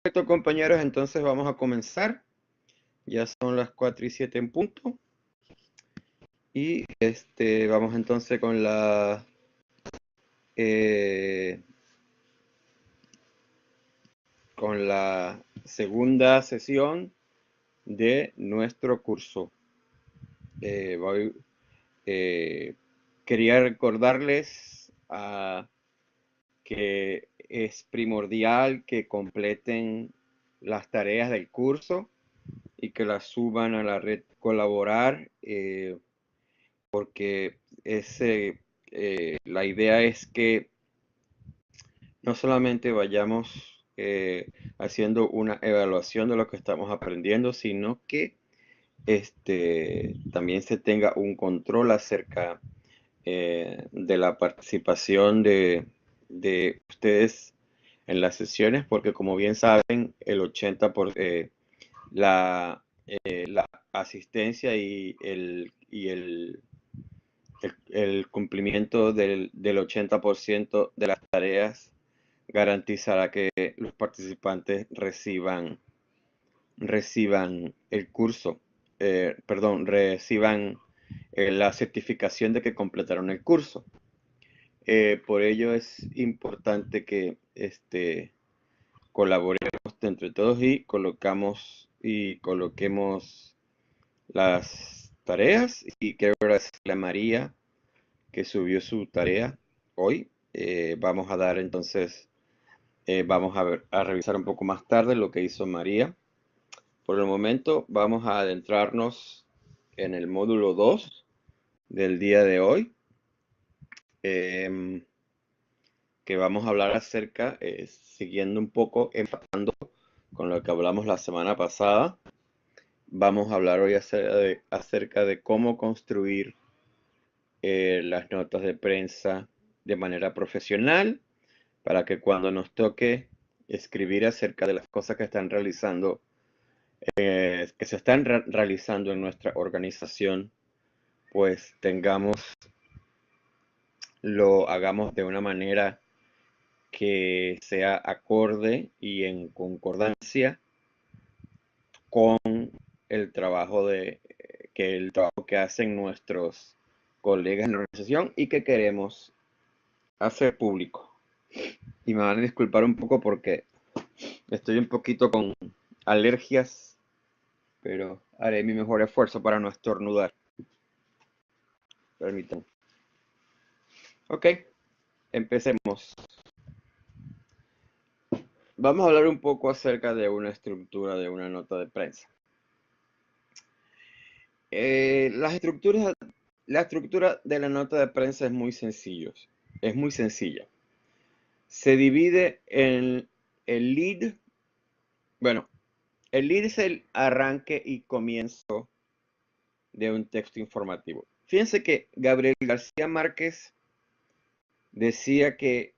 Perfecto, compañeros, entonces vamos a comenzar. Ya son las 4:07 en punto. Y vamos entonces con la segunda sesión de nuestro curso. Quería recordarles que es primordial que completen las tareas del curso y que las suban a la red Colaborar, porque la idea es que no solamente vayamos haciendo una evaluación de lo que estamos aprendiendo, sino que también se tenga un control acerca de la participación de ustedes en las sesiones, porque como bien saben, el 80% la asistencia y el cumplimiento del 80% de las tareas garantizará que los participantes reciban el curso, reciban la certificación de que completaron el curso. Por ello es importante que colaboremos entre todos y coloquemos las tareas, y quiero agradecerle a María que subió su tarea hoy. Vamos a dar entonces, vamos a revisar un poco más tarde lo que hizo María. Por el momento vamos a adentrarnos en el módulo 2 del día de hoy, que vamos a hablar acerca, siguiendo un poco, empatando con lo que hablamos la semana pasada. Vamos a hablar hoy acerca de cómo construir las notas de prensa de manera profesional, para que cuando nos toque escribir acerca de las cosas que están realizando, que se están realizando en nuestra organización, pues lo hagamos de una manera que sea acorde y en concordancia con el trabajo que hacen nuestros colegas en la organización y que queremos hacer público. Y me van a disculpar un poco porque estoy un poquito con alergias, pero haré mi mejor esfuerzo para no estornudar. Permítanme. Ok, empecemos. Vamos a hablar un poco acerca de una estructura de una nota de prensa. La estructura de la nota de prensa es muy sencilla. Se divide en el lead. Bueno, el lead es el arranque y comienzo de un texto informativo. Fíjense que Gabriel García Márquez decía que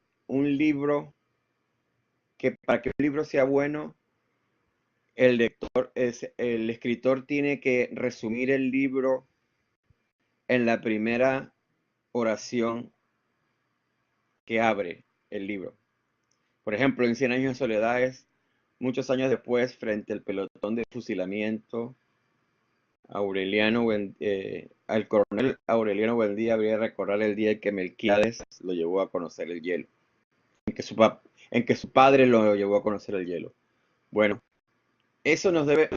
para que un libro sea bueno, el escritor tiene que resumir el libro en la primera oración que abre el libro. Por ejemplo, en 100 años de soledad, muchos años después, frente al pelotón de fusilamiento, al coronel Aureliano Buendía habría recordar el día en que Melquíades lo llevó a conocer el hielo, en que su padre lo llevó a conocer el hielo. Bueno, eso nos debe,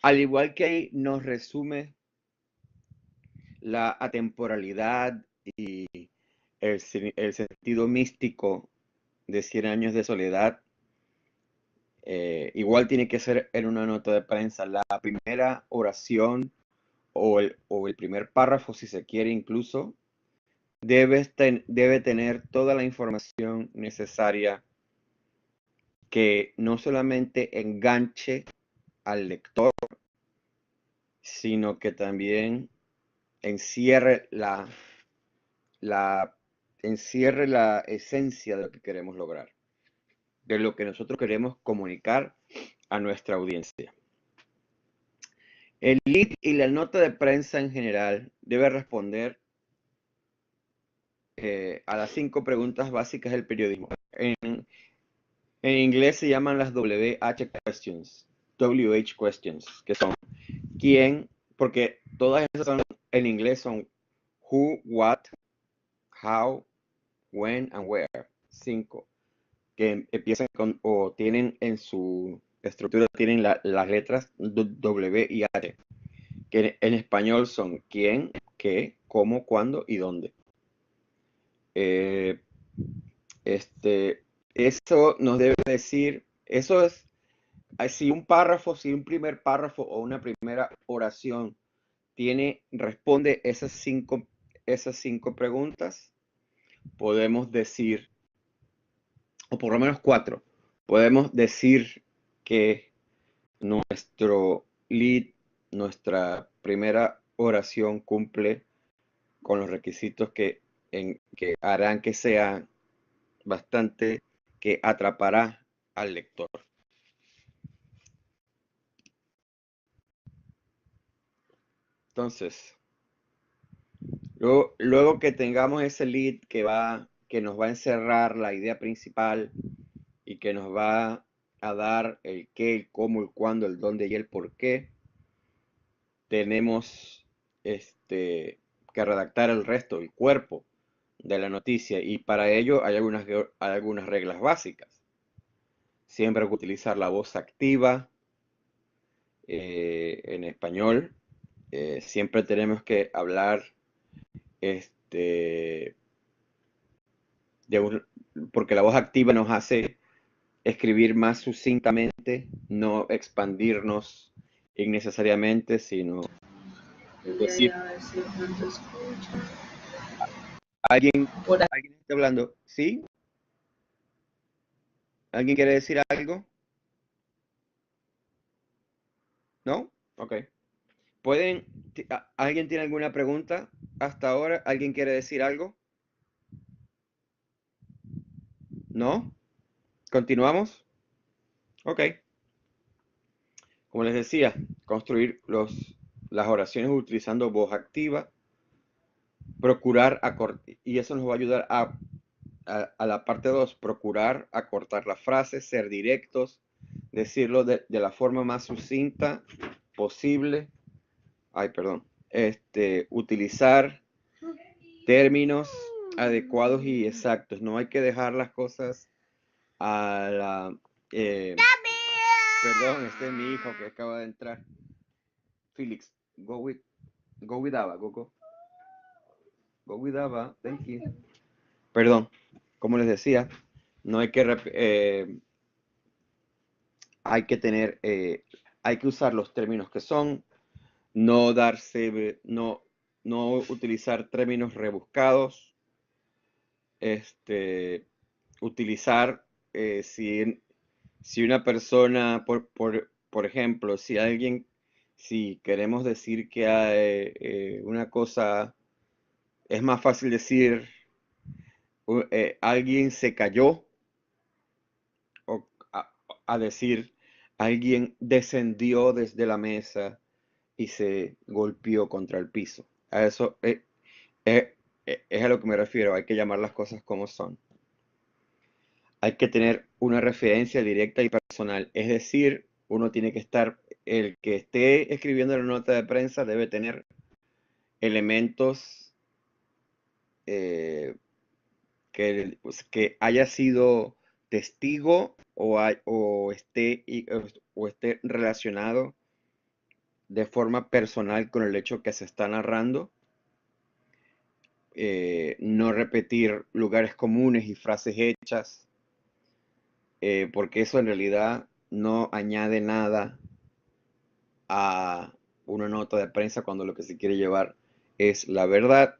al igual que ahí nos resume la atemporalidad y el sentido místico de 100 años de soledad, igual tiene que ser en una nota de prensa. La primera oración o el primer párrafo, si se quiere incluso, debe tener toda la información necesaria que no solamente enganche al lector, sino que también encierre la encierre la esencia de lo que queremos lograr, de lo que nosotros queremos comunicar a nuestra audiencia. El lead y la nota de prensa en general debe responder a las 5 preguntas básicas del periodismo. En inglés se llaman las WH questions, WH questions, que son quién, porque todas esas son, en inglés son who, what, how, when and where. 5, que empiezan con, o tienen en su estructura, tienen las letras W y H, que en español son quién, qué, cómo, cuándo y dónde. Eh, eso nos debe decir, eso es, si un párrafo, si un primer párrafo o una primera oración responde esas cinco preguntas, podemos decir, o por lo menos 4, podemos decir que nuestro lead, nuestra primera oración cumple con los requisitos que harán que sea bastante, que atrapará al lector. Entonces, luego que tengamos ese lead que nos va a encerrar la idea principal y que nos va a dar el qué, el cómo, el cuándo, el dónde y el por qué, tenemos que redactar el resto, el cuerpo de la noticia, y para ello hay algunas reglas básicas. Siempre hay que utilizar la voz activa en español. Siempre tenemos que hablar este, porque la voz activa nos hace escribir más sucintamente, no expandirnos innecesariamente, sino, es decir, alguien está hablando, ¿sí? ¿Alguien quiere decir algo? ¿No? Ok. ¿Alguien tiene alguna pregunta hasta ahora? ¿Alguien quiere decir algo? ¿No? ¿Continuamos? Ok. Como les decía, construir las oraciones utilizando voz activa, procurar acortar, y eso nos va a ayudar a la parte 2, procurar acortar las frases, ser directos, decirlo de la forma más sucinta posible. Ay, perdón. Utilizar términos adecuados y exactos. No hay que dejar las cosas a la... perdón, este es mi hijo que acaba de entrar. Felix, go with Ava, go with Ava, thank you. Perdón, como les decía, no hay que hay que usar los términos que son, no utilizar términos rebuscados, utilizar si una persona, por ejemplo, si queremos decir que hay, una cosa, es más fácil decir alguien se cayó o a decir alguien descendió desde la mesa y se golpeó contra el piso. A eso eh, es a lo que me refiero. Hay que llamar las cosas como son. Hay que tener una referencia directa y personal. Es decir, el que esté escribiendo la nota de prensa debe tener elementos que haya sido testigo o esté relacionado de forma personal con el hecho que se está narrando. No repetir lugares comunes y frases hechas, porque eso en realidad no añade nada a una nota de prensa cuando lo que se quiere llevar es la verdad.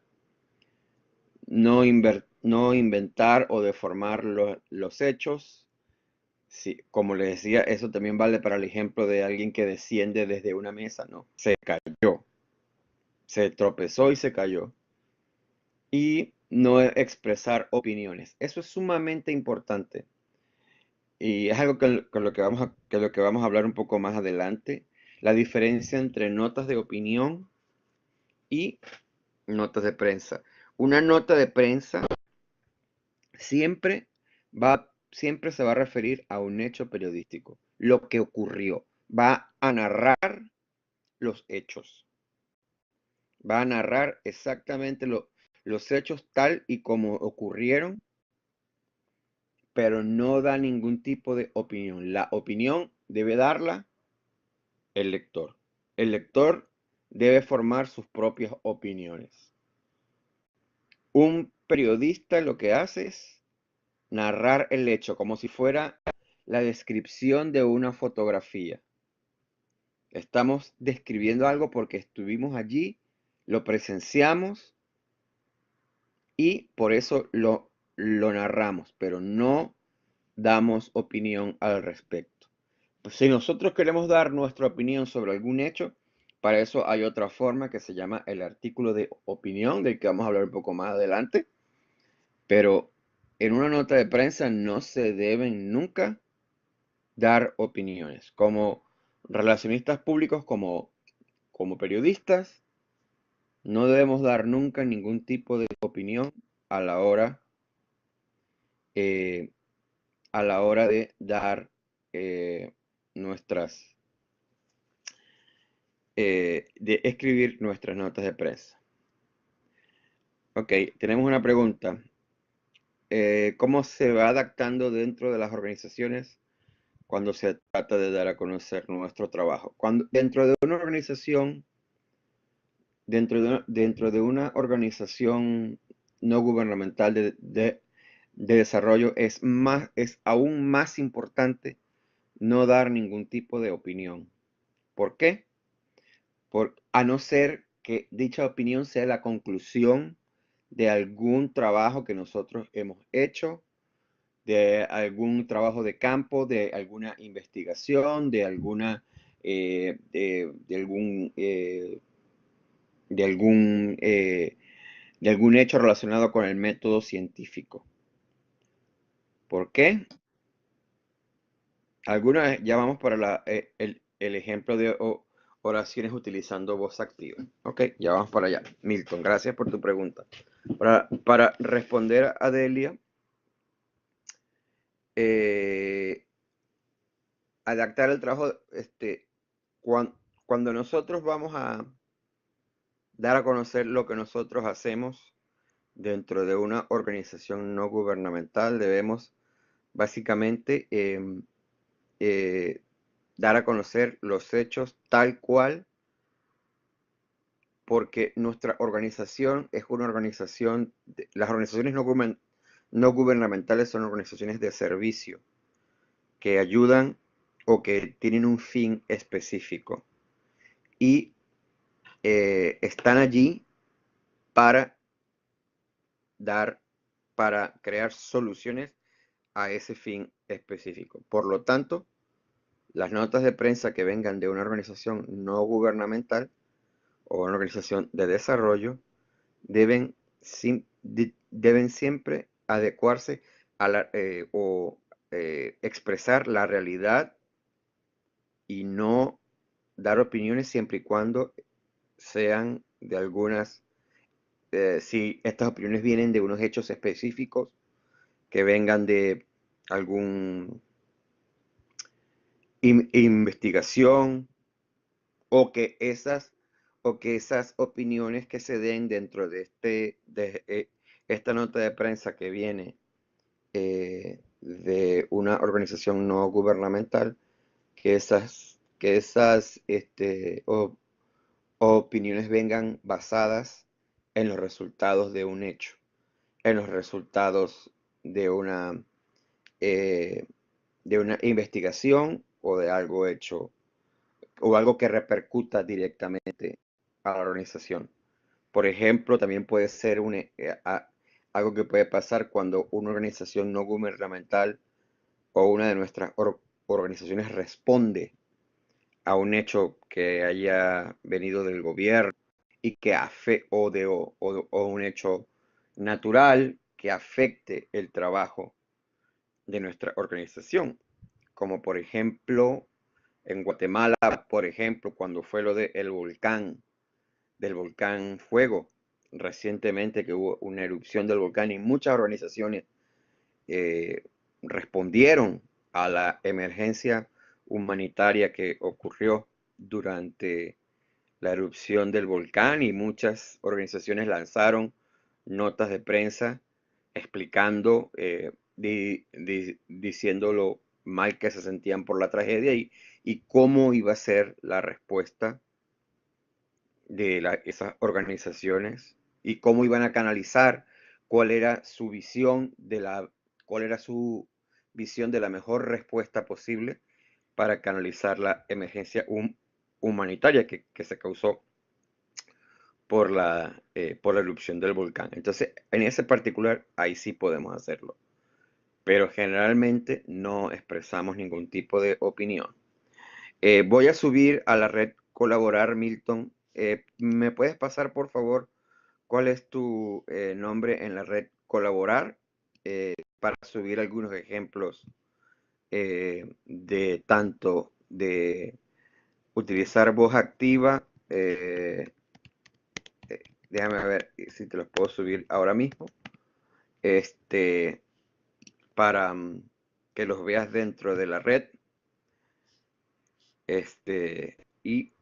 No inventar o deformar los hechos. Sí, como les decía, eso también vale para el ejemplo de alguien que desciende desde una mesa, ¿no? Se cayó, se tropezó y se cayó. Y no expresar opiniones. Eso es sumamente importante y es algo que lo que vamos a hablar un poco más adelante. La diferencia entre notas de opinión y notas de prensa. Una nota de prensa siempre siempre se va a referir a un hecho periodístico, lo que ocurrió. Va a narrar los hechos. Va a narrar exactamente los hechos tal y como ocurrieron, pero no da ningún tipo de opinión. La opinión debe darla el lector. El lector debe formar sus propias opiniones. Un periodista lo que hace es narrar el hecho como si fuera la descripción de una fotografía. Estamos describiendo algo porque estuvimos allí, lo presenciamos y por eso lo narramos, pero no damos opinión al respecto. Pues si nosotros queremos dar nuestra opinión sobre algún hecho, para eso hay otra forma que se llama el artículo de opinión, del que vamos a hablar un poco más adelante. Pero en una nota de prensa no se deben nunca dar opiniones. Como relacionistas públicos, como periodistas, no debemos dar nunca ningún tipo de opinión a la hora, eh, a la hora de dar nuestras, de escribir nuestras notas de prensa. Ok, tenemos una pregunta. ¿Cómo se va adaptando dentro de las organizaciones cuando se trata de dar a conocer nuestro trabajo? Dentro de una organización, dentro de una organización no gubernamental de desarrollo, es aún más importante no dar ningún tipo de opinión. ¿Por qué? A no ser que dicha opinión sea la conclusión de algún trabajo que nosotros hemos hecho, de algún trabajo de campo, de alguna investigación, de alguna de algún de algún de algún hecho relacionado con el método científico. ¿Por qué? Algunas ya vamos para el ejemplo de oraciones utilizando voz activa. Ok, ya vamos para allá. Milton, gracias por tu pregunta. Para responder a Delia, eh, adaptar el trabajo, cuando nosotros vamos a dar a conocer lo que nosotros hacemos dentro de una organización no gubernamental, debemos básicamente eh, dar a conocer los hechos tal cual, porque nuestra organización es una organización, las organizaciones no gubernamentales son organizaciones de servicio que ayudan o que tienen un fin específico y están allí para dar, para crear soluciones a ese fin específico. Por lo tanto, las notas de prensa que vengan de una organización no gubernamental o una organización de desarrollo deben, deben siempre adecuarse a expresar la realidad y no dar opiniones siempre y cuando sean de algunas, si estas opiniones vienen de unos hechos específicos, que vengan de algún investigación o que esas opiniones que se den dentro de esta nota de prensa que viene de una organización no gubernamental, que esas opiniones vengan basadas en los resultados de un hecho, en los resultados de una, eh, de una investigación o de algo hecho o algo que repercuta directamente a la organización. Por ejemplo, también puede ser algo que puede pasar cuando una organización no gubernamental o una de nuestras organizaciones responde a un hecho que haya venido del gobierno y que o un hecho natural que afecte el trabajo de nuestra organización, como por ejemplo en Guatemala, por ejemplo, cuando fue lo del volcán Fuego, recientemente que hubo una erupción del volcán y muchas organizaciones eh, respondieron a la emergencia humanitaria que ocurrió durante la erupción del volcán y muchas organizaciones lanzaron notas de prensa explicando, diciendo lo mal que se sentían por la tragedia y cómo iba a ser la respuesta de esas organizaciones y cómo iban a canalizar cuál era su visión cuál era su visión de la mejor respuesta posible para canalizar la emergencia humanitaria que se causó por la erupción del volcán. Entonces, en ese particular, ahí sí podemos hacerlo, pero generalmente no expresamos ningún tipo de opinión. Voy a subir a la red Colaborar, Milton. ¿Me puedes pasar, por favor, cuál es tu nombre en la red Colaborar para subir algunos ejemplos de tanto de utilizar voz activa? Déjame ver si te los puedo subir ahora mismo. Este, para que los veas dentro de la red. Y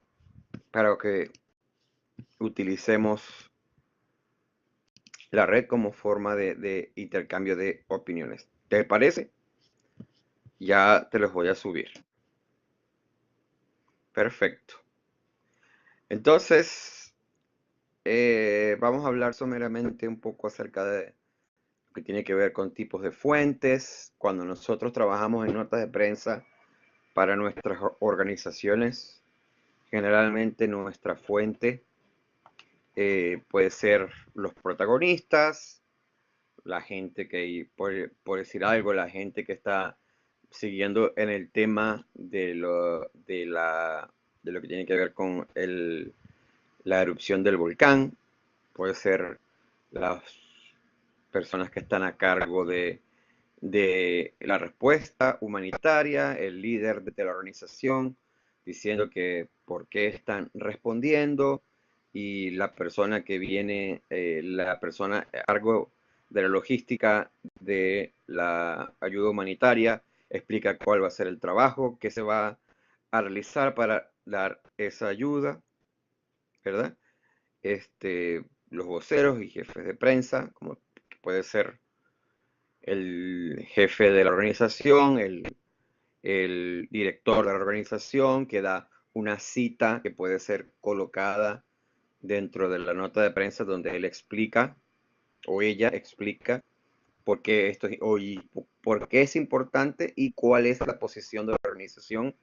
para que utilicemos la red como forma de intercambio de opiniones. ¿Te parece? Ya te los voy a subir. Perfecto. Entonces, vamos a hablar someramente un poco acerca de lo que tiene que ver con tipos de fuentes. Cuando nosotros trabajamos en notas de prensa para nuestras organizaciones, generalmente nuestra fuente puede ser los protagonistas, la gente que, por decir algo, la gente que está siguiendo en el tema de lo que tiene que ver con la erupción del volcán, puede ser las personas que están a cargo de la respuesta humanitaria, el líder de la organización, diciendo que por qué están respondiendo, y la persona que viene, la persona a cargo de la logística de la ayuda humanitaria, explica cuál va a ser el trabajo que se va a realizar para dar esa ayuda, ¿verdad? Los voceros y jefes de prensa, como puede ser el jefe de la organización, el director de la organización, que da una cita que puede ser colocada dentro de la nota de prensa donde él explica o ella explica por qué por qué es importante y cuál es la posición de la organización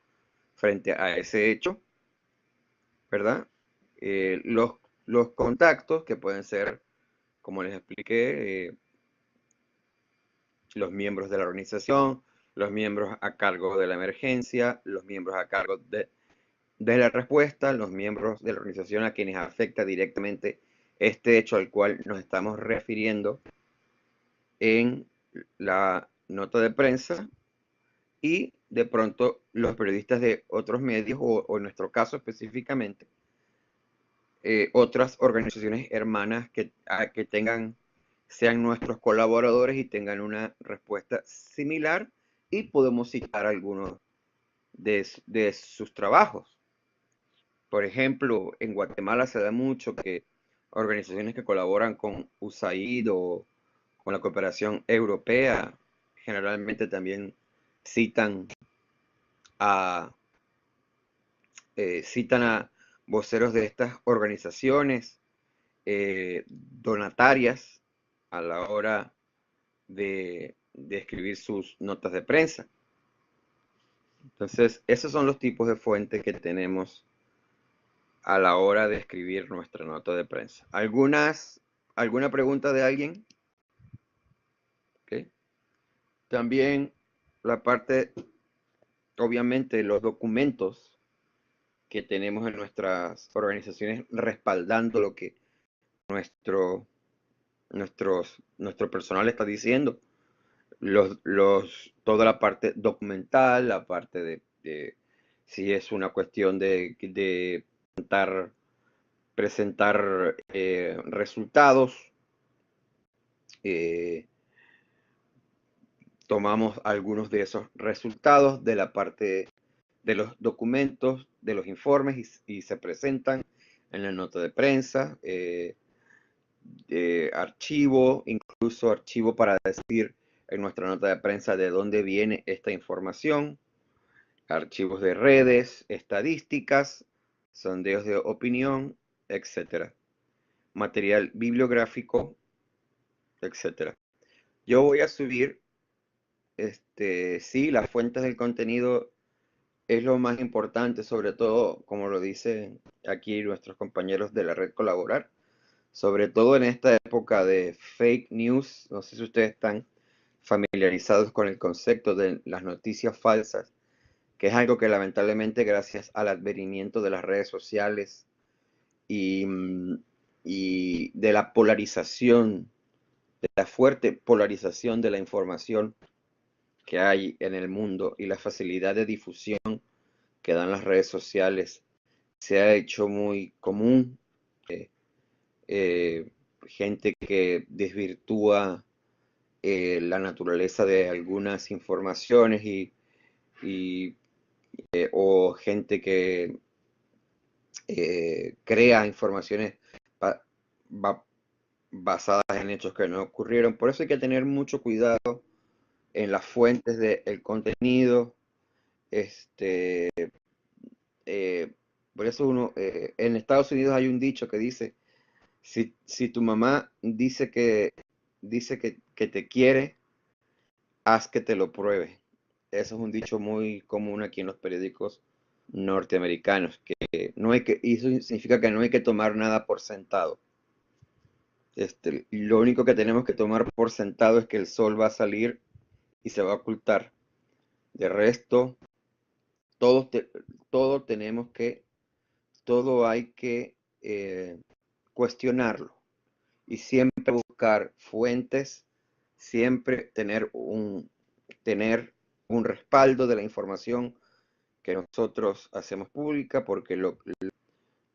frente a ese hecho, ¿verdad? Los contactos que pueden ser, como les expliqué, los miembros de la organización, los miembros a cargo de la emergencia, los miembros a cargo de la respuesta, los miembros de la organización a quienes afecta directamente este hecho al cual nos estamos refiriendo en la nota de prensa, y de pronto los periodistas de otros medios o en nuestro caso específicamente otras organizaciones hermanas que sean nuestros colaboradores y tengan una respuesta similar, y podemos citar algunos de sus trabajos. Por ejemplo, en Guatemala se da mucho que organizaciones que colaboran con USAID o con la cooperación europea generalmente también citan a, citan a voceros de estas organizaciones donatarias a la hora de escribir sus notas de prensa. Entonces, esos son los tipos de fuentes que tenemos a la hora de escribir nuestra nota de prensa. ¿Alguna pregunta de alguien? ¿Okay? También la parte, obviamente, los documentos que tenemos en nuestras organizaciones respaldando lo que nuestro nuestro personal está diciendo. Toda la parte documental, la parte de si es una cuestión de presentar resultados, eh, tomamos algunos de esos resultados de la parte de los documentos, de los informes y se presentan en la nota de prensa, archivo, incluso archivo para decir en nuestra nota de prensa de dónde viene esta información, archivos de redes, estadísticas, sondeos de opinión, etcétera, material bibliográfico, etcétera. Yo voy a subir, sí, las fuentes del contenido es lo más importante, sobre todo, como lo dicen aquí nuestros compañeros de la red Colaborar, sobre todo en esta época de fake news. No sé si ustedes están familiarizados con el concepto de las noticias falsas, que es algo que lamentablemente gracias al advenimiento de las redes sociales y, y de la polarización, de la fuerte polarización de la información que hay en el mundo y la facilidad de difusión que dan las redes sociales, se ha hecho muy común. eh, Gente que desvirtúa la naturaleza de algunas informaciones y, o gente que crea informaciones ba- ba- basadas en hechos que no ocurrieron. Por eso hay que tener mucho cuidado en las fuentes del contenido. Este, por eso en Estados Unidos hay un dicho que dice, si tu mamá dice que te quiere, haz que te lo pruebe. Eso es un dicho muy común aquí en los periódicos norteamericanos, que no hay que, y eso significa que no hay que tomar nada por sentado. Lo único que tenemos que tomar por sentado es que el sol va a salir y se va a ocultar. De resto, todo, todo tenemos que, todo hay que cuestionarlo y siempre buscar fuentes, siempre tener un respaldo de la información que nosotros hacemos pública, porque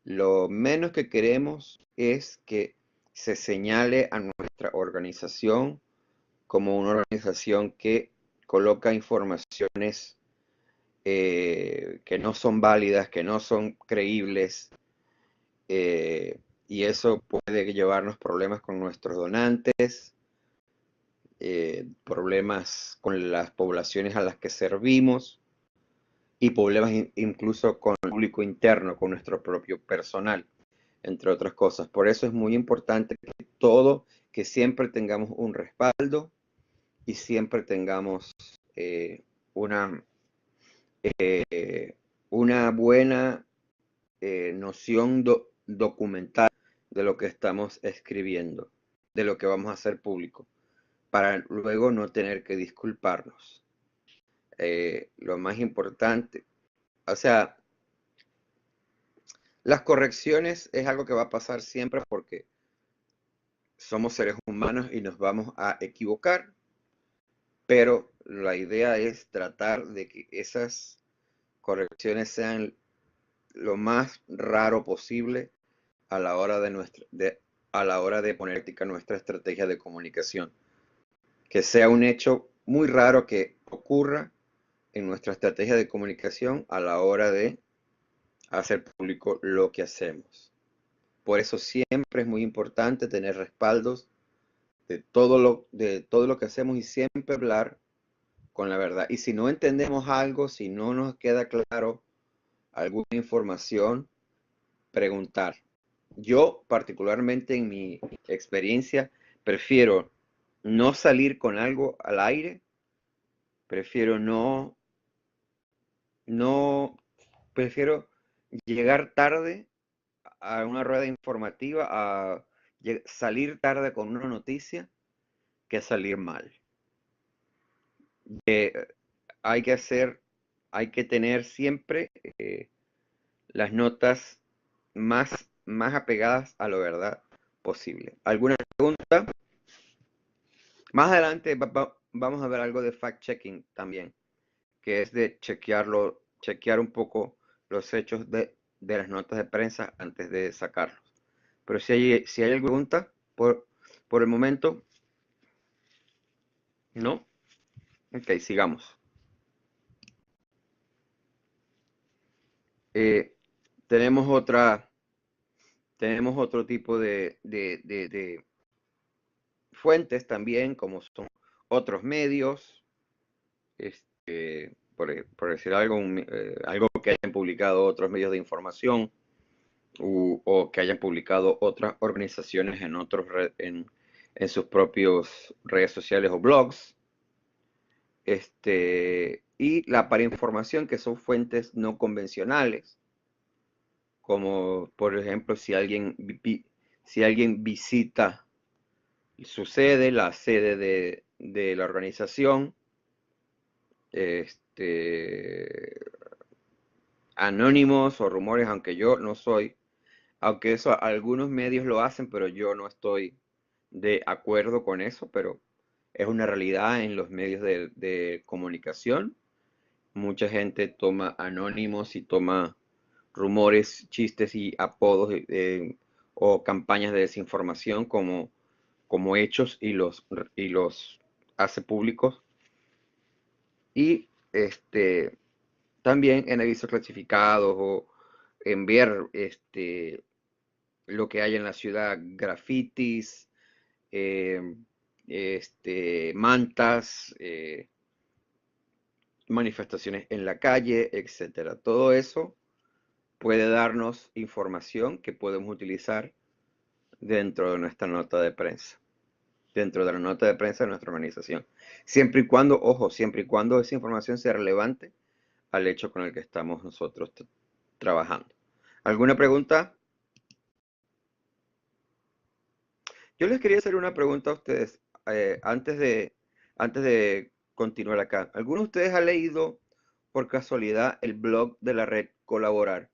lo menos que queremos es que se señale a nuestra organización como una organización que coloca informaciones que no son válidas, que no son creíbles, y eso puede llevarnos problemas con nuestros donantes, problemas con las poblaciones a las que servimos y problemas incluso con el público interno, con nuestro propio personal, entre otras cosas. Por eso es muy importante que siempre tengamos un respaldo y siempre tengamos una, una buena noción documental de lo que estamos escribiendo, de lo que vamos a hacer público, para luego no tener que disculparnos. Lo más importante, o sea, las correcciones es algo que va a pasar siempre porque somos seres humanos y nos vamos a equivocar, pero la idea es tratar de que esas correcciones sean lo más raro posible a la hora a la hora de poner en práctica nuestra estrategia de comunicación. Que sea un hecho muy raro que ocurra en nuestra estrategia de comunicación a la hora de hacer público lo que hacemos. Por eso siempre es muy importante tener respaldos de todo lo que hacemos y siempre hablar con la verdad. Y si no entendemos algo, si no nos queda claro alguna información, preguntar. Yo, particularmente en mi experiencia, prefiero no salir con algo al aire, prefiero no, prefiero llegar tarde a una rueda informativa, a salir tarde con una noticia, que salir mal. Eh, hay que hacer, hay que tener siempre las notas más apegadas a la verdad posible. ¿Alguna pregunta? Más adelante vamos a ver algo de fact-checking también, que es de chequear un poco los hechos de las notas de prensa antes de sacarlos. Pero si hay alguna pregunta, por el momento, no. Ok, sigamos. Eh, tenemos otro tipo de fuentes también, como son otros medios, por decir algo, algo que hayan publicado otros medios de información o que hayan publicado otras organizaciones en sus propios redes sociales o blogs. Y la parainformación, que son fuentes no convencionales, como por ejemplo si alguien visita su sede, la sede de la organización, anónimos o rumores, aunque yo no soy, aunque eso algunos medios lo hacen, pero yo no estoy de acuerdo con eso, pero es una realidad en los medios de comunicación. Mucha gente toma anónimos y toma rumores, chistes y apodos o campañas de desinformación como hechos y los hace públicos. Y también en avisos clasificados o en ver lo que hay en la ciudad, grafitis, eh, mantas, manifestaciones en la calle, etcétera. Todo eso puede darnos información que podemos utilizar dentro de nuestra nota de prensa, dentro de la nota de prensa de nuestra organización. Siempre y cuando, ojo, siempre y cuando esa información sea relevante al hecho con el que estamos nosotros trabajando. ¿Alguna pregunta? Yo les quería hacer una pregunta a ustedes antes de continuar acá. ¿Alguno de ustedes ha leído por casualidad el blog de la red Colaborar?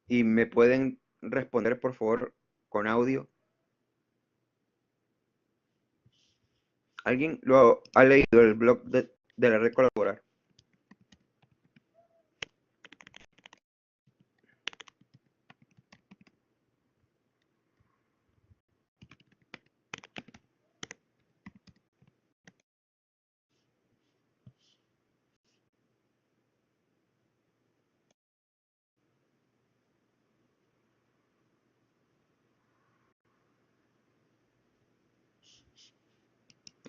Y me pueden responder, por favor, con audio. ¿Alguien lo ha leído el blog de la red Colaborar?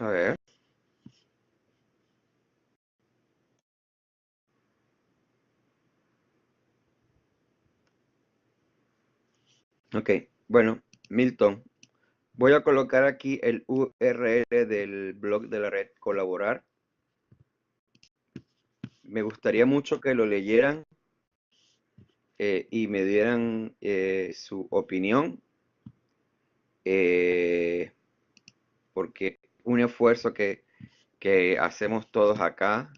A ver. Ok, bueno, Milton, voy a colocar aquí el URL del blog de la red Colaborar. Me gustaría mucho que lo leyeran y me dieran su opinión, eh, porque un esfuerzo que hacemos todos acá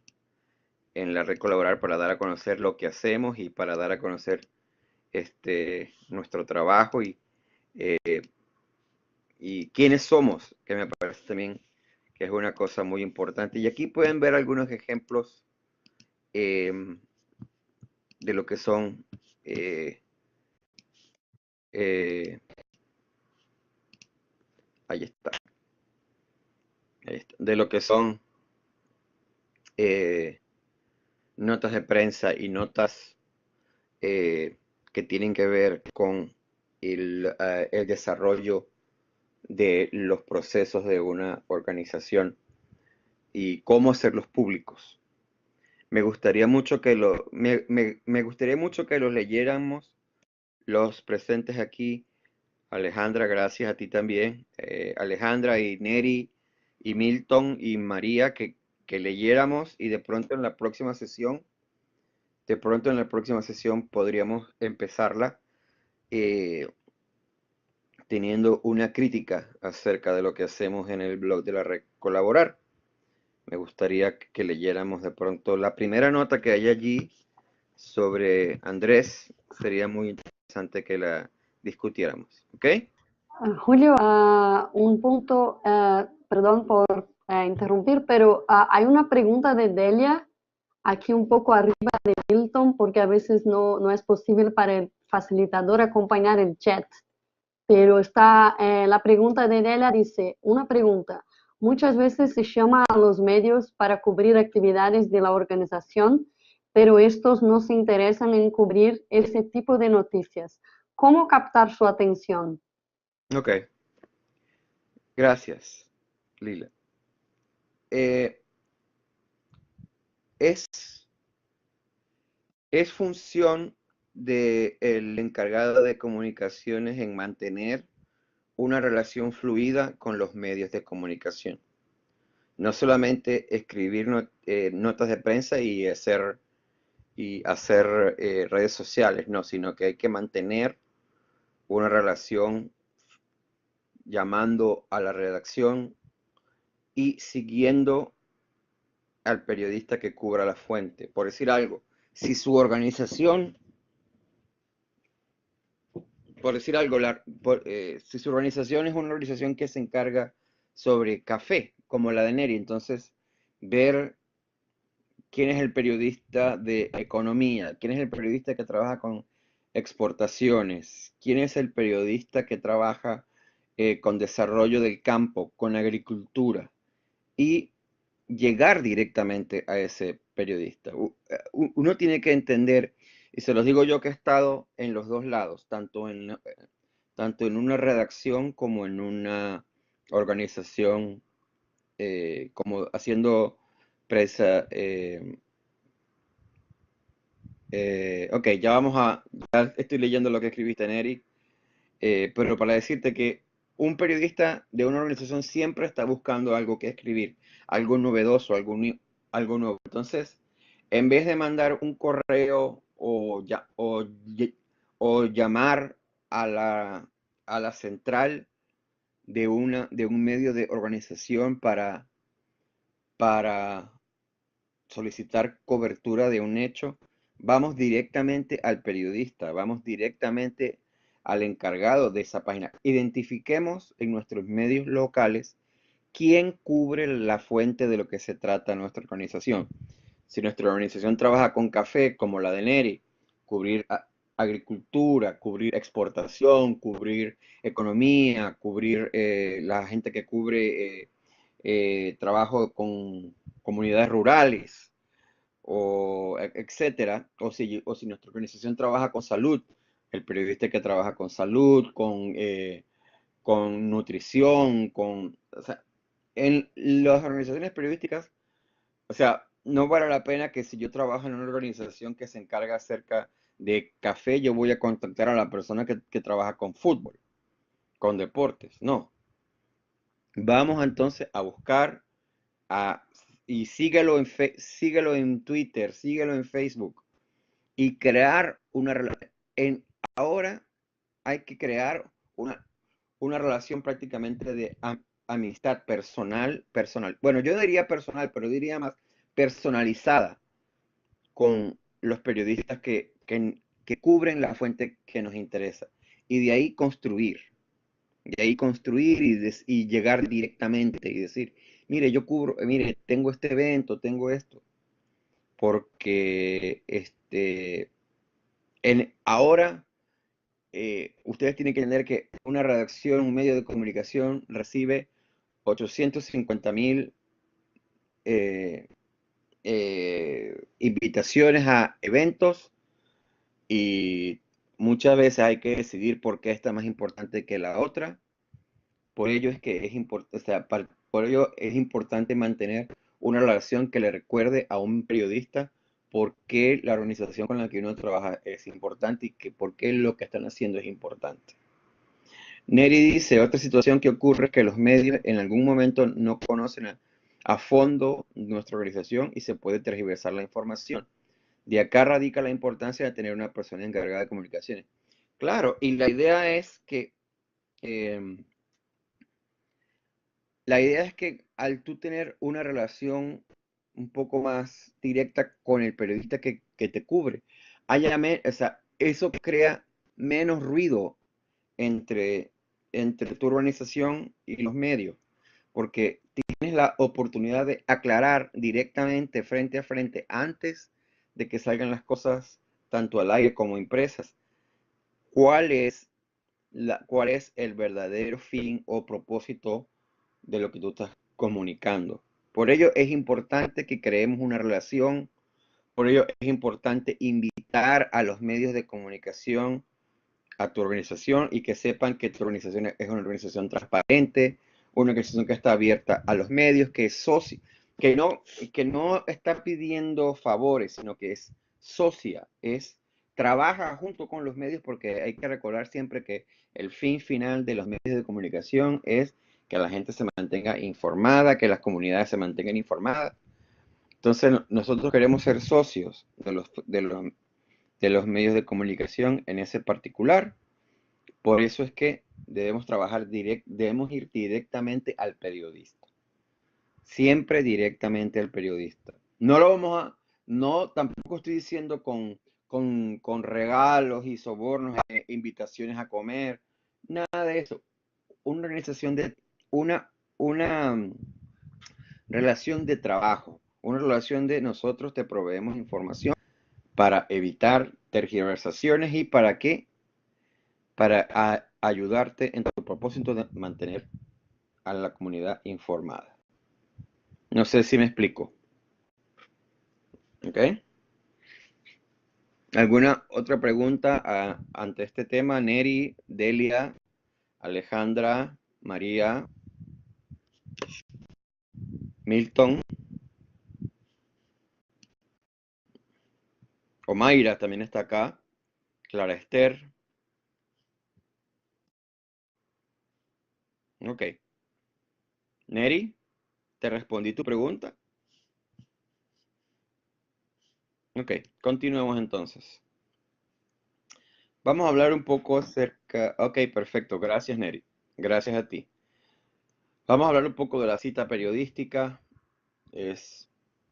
en la red Colaborar para dar a conocer lo que hacemos y para dar a conocer nuestro trabajo y quiénes somos, que me parece también que es una cosa muy importante. Y aquí pueden ver algunos ejemplos eh, de lo que son, eh, eh, ahí está, de lo que son eh, notas de prensa y notas que tienen que ver con el desarrollo de los procesos de una organización y cómo hacerlos públicos. Me gustaría mucho que los leyéramos los presentes aquí. Alejandra, gracias a ti también. Alejandra y Neri y Milton y María, que leyéramos y de pronto en la próxima sesión podríamos empezarla eh, teniendo una crítica acerca de lo que hacemos en el blog de la red Colaborar. Me gustaría que leyéramos de pronto la primera nota que hay allí sobre Andrés. Sería muy interesante que la discutiéramos. ¿Ok? Julio, un punto perdón por interrumpir, pero hay una pregunta de Delia aquí un poco arriba de Milton, porque a veces no es posible para el facilitador acompañar el chat. Pero está, la pregunta de Delia dice, una pregunta, muchas veces se llama a los medios para cubrir actividades de la organización, pero estos no se interesan en cubrir ese tipo de noticias. ¿Cómo captar su atención? Ok, gracias, Lila. Eh, es, es función del encargado de comunicaciones en mantener una relación fluida con los medios de comunicación. No solamente escribir notas de prensa y hacer redes sociales, no, sino que hay que mantener una relación llamando a la redacción y siguiendo al periodista que cubra la fuente. Por decir algo, si su organización, por decir algo, si su organización es una organización que se encarga sobre café, como la de Neri, entonces ver quién es el periodista de economía, quién es el periodista que trabaja con exportaciones, quién es el periodista que trabaja con desarrollo del campo, con agricultura, y llegar directamente a ese periodista. Uno tiene que entender, y se los digo yo que he estado en los dos lados, tanto en una redacción como en una organización, como haciendo prensa. Ok, ya estoy leyendo lo que escribiste, Neri, pero para decirte que un periodista de una organización siempre está buscando algo que escribir, algo novedoso, algo nuevo. Entonces, en vez de mandar un correo o llamar a la central de un medio de organización para solicitar cobertura de un hecho, vamos directamente al periodista, vamos directamente al encargado de esa página. Identifiquemos en nuestros medios locales quién cubre la fuente de lo que se trata nuestra organización. Si nuestra organización trabaja con café, como la de Neri, cubrir agricultura, cubrir exportación, cubrir economía, cubrir la gente que cubre trabajo con comunidades rurales, o etcétera, o si nuestra organización trabaja con salud, el periodista que trabaja con salud, con nutrición, o sea, en las organizaciones periodísticas, o sea, no vale la pena que si yo trabajo en una organización que se encarga acerca de café, yo voy a contactar a la persona que trabaja con fútbol, con deportes, no. Vamos entonces a buscar a, y síguelo en Twitter, síguelo en Facebook, y crear una relación. Ahora hay que crear una relación prácticamente de amistad personal. Bueno, yo diría personal, pero diría más personalizada con los periodistas que cubren la fuente que nos interesa. Y de ahí construir y llegar directamente y decir, mire, mire, tengo este evento, tengo esto, porque ahora ustedes tienen que entender que una redacción, un medio de comunicación recibe 850.000 eh, invitaciones a eventos, y muchas veces hay que decidir por qué esta es más importante que la otra. Por ello es que es importante, o sea, por ello es importante mantener una relación que le recuerde a un periodista por qué la organización con la que uno trabaja es importante y por qué lo que están haciendo es importante. Neri dice, otra situación que ocurre es que los medios en algún momento no conocen a fondo nuestra organización y se puede tergiversar la información. De acá radica la importancia de tener una persona encargada de comunicaciones. Claro, y eh, la idea es que al tú tener una relación un poco más directa con el periodista que te cubre, o sea, eso crea menos ruido entre, entre tu organización y los medios. porque tienes la oportunidad de aclarar directamente, frente a frente, antes de que salgan las cosas, tanto al aire como impresas, cuál es, cuál es el verdadero fin o propósito de lo que tú estás comunicando. Por ello es importante que creemos una relación, por ello es importante invitar a los medios de comunicación a tu organización y que sepan que tu organización es una organización transparente, una organización que está abierta a los medios, que es socio, que no está pidiendo favores, sino que es socia, trabaja junto con los medios, porque hay que recordar siempre que el fin final de los medios de comunicación es que la gente se mantenga informada, que las comunidades se mantengan informadas. Entonces nosotros queremos ser socios de los medios de comunicación en ese particular. Por eso es que debemos ir directamente al periodista. Siempre directamente al periodista. No lo vamos a, no, tampoco estoy diciendo con regalos y sobornos, invitaciones a comer, nada de eso. Una organización una relación de trabajo, una relación de nosotros te proveemos información para evitar tergiversaciones y para qué, para ayudarte en tu propósito de mantener a la comunidad informada. No sé si me explico. ¿Ok? ¿Alguna otra pregunta ante este tema? Neri, Delia, Alejandra, María, Milton, Omaira también está acá, Clara Esther. Ok. Neri, ¿te respondí tu pregunta? Ok, continuemos entonces. Vamos a hablar un poco acerca... Ok, perfecto. Gracias, Neri. Gracias a ti. Vamos a hablar un poco de la cita periodística. Es,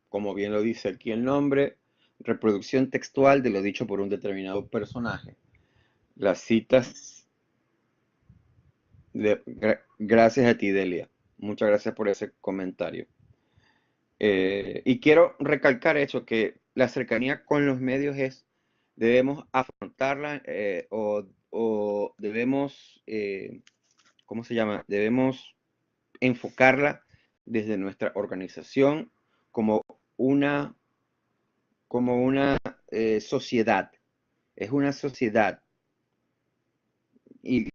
como bien lo dice aquí el nombre, reproducción textual de lo dicho por un determinado personaje. Las citas... gracias a ti, Delia. Muchas gracias por ese comentario. Y quiero recalcar eso, que la cercanía con los medios debemos afrontarla o debemos, ¿cómo se llama? Debemos enfocarla desde nuestra organización como una, como una sociedad. Es una sociedad y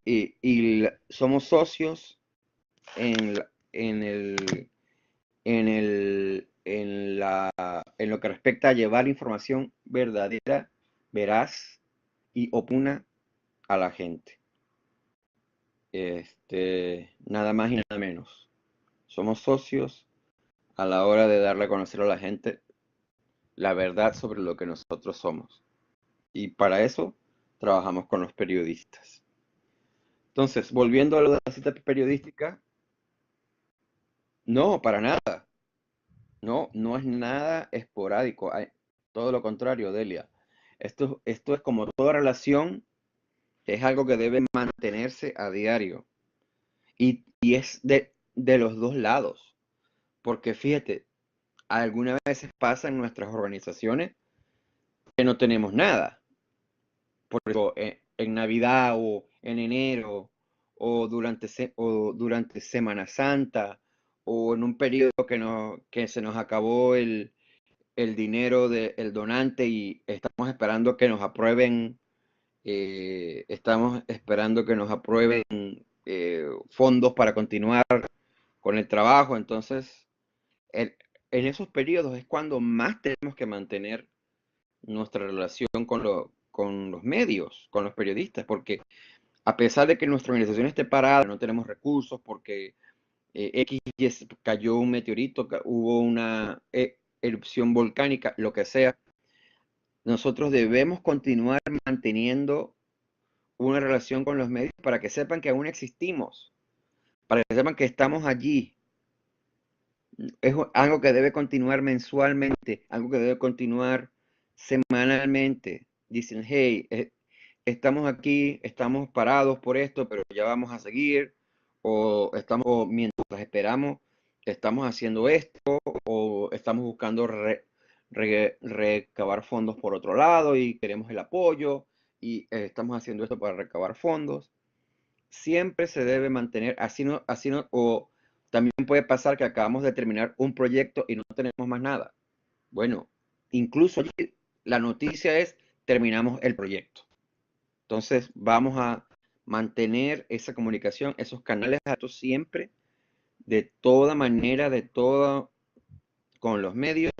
somos socios en, en el, en lo que respecta a llevar información verdadera, veraz y oportuna a la gente. Nada más y nada menos. Somos socios a la hora de darle a conocer a la gente la verdad sobre lo que nosotros somos. Y para eso trabajamos con los periodistas. Entonces, volviendo a lo de la cita periodística, no, para nada. No, no es nada esporádico. Todo lo contrario, Delia. Esto es como toda relación, es algo que debe mantenerse a diario. Y es de los dos lados. Porque fíjate, algunas veces pasa en nuestras organizaciones que no tenemos nada. Por ejemplo, en Navidad o en enero o durante Semana Santa o en un periodo que se nos acabó el dinero del donante y estamos esperando que nos aprueben, fondos para continuar con el trabajo. Entonces, en esos periodos es cuando más tenemos que mantener nuestra relación con los medios, con los periodistas, porque a pesar de que nuestra organización esté parada, no tenemos recursos porque cayó un meteorito, hubo una erupción volcánica, lo que sea, nosotros debemos continuar manteniendo una relación con los medios para que sepan que aún existimos, para que sepan que estamos allí. Es algo que debe continuar mensualmente, algo que debe continuar semanalmente. Dicen, hey, estamos aquí, estamos parados por esto, pero ya vamos a seguir. o mientras esperamos, estamos haciendo esto, o estamos buscando recabar fondos por otro lado y queremos el apoyo, y estamos haciendo esto para recabar fondos. Siempre se debe mantener, así no, o también puede pasar que acabamos de terminar un proyecto y no tenemos más nada. Bueno, incluso allí la noticia es terminamos el proyecto. Entonces vamos a mantener esa comunicación, esos canales abiertos siempre, de toda manera, de todo, con los medios,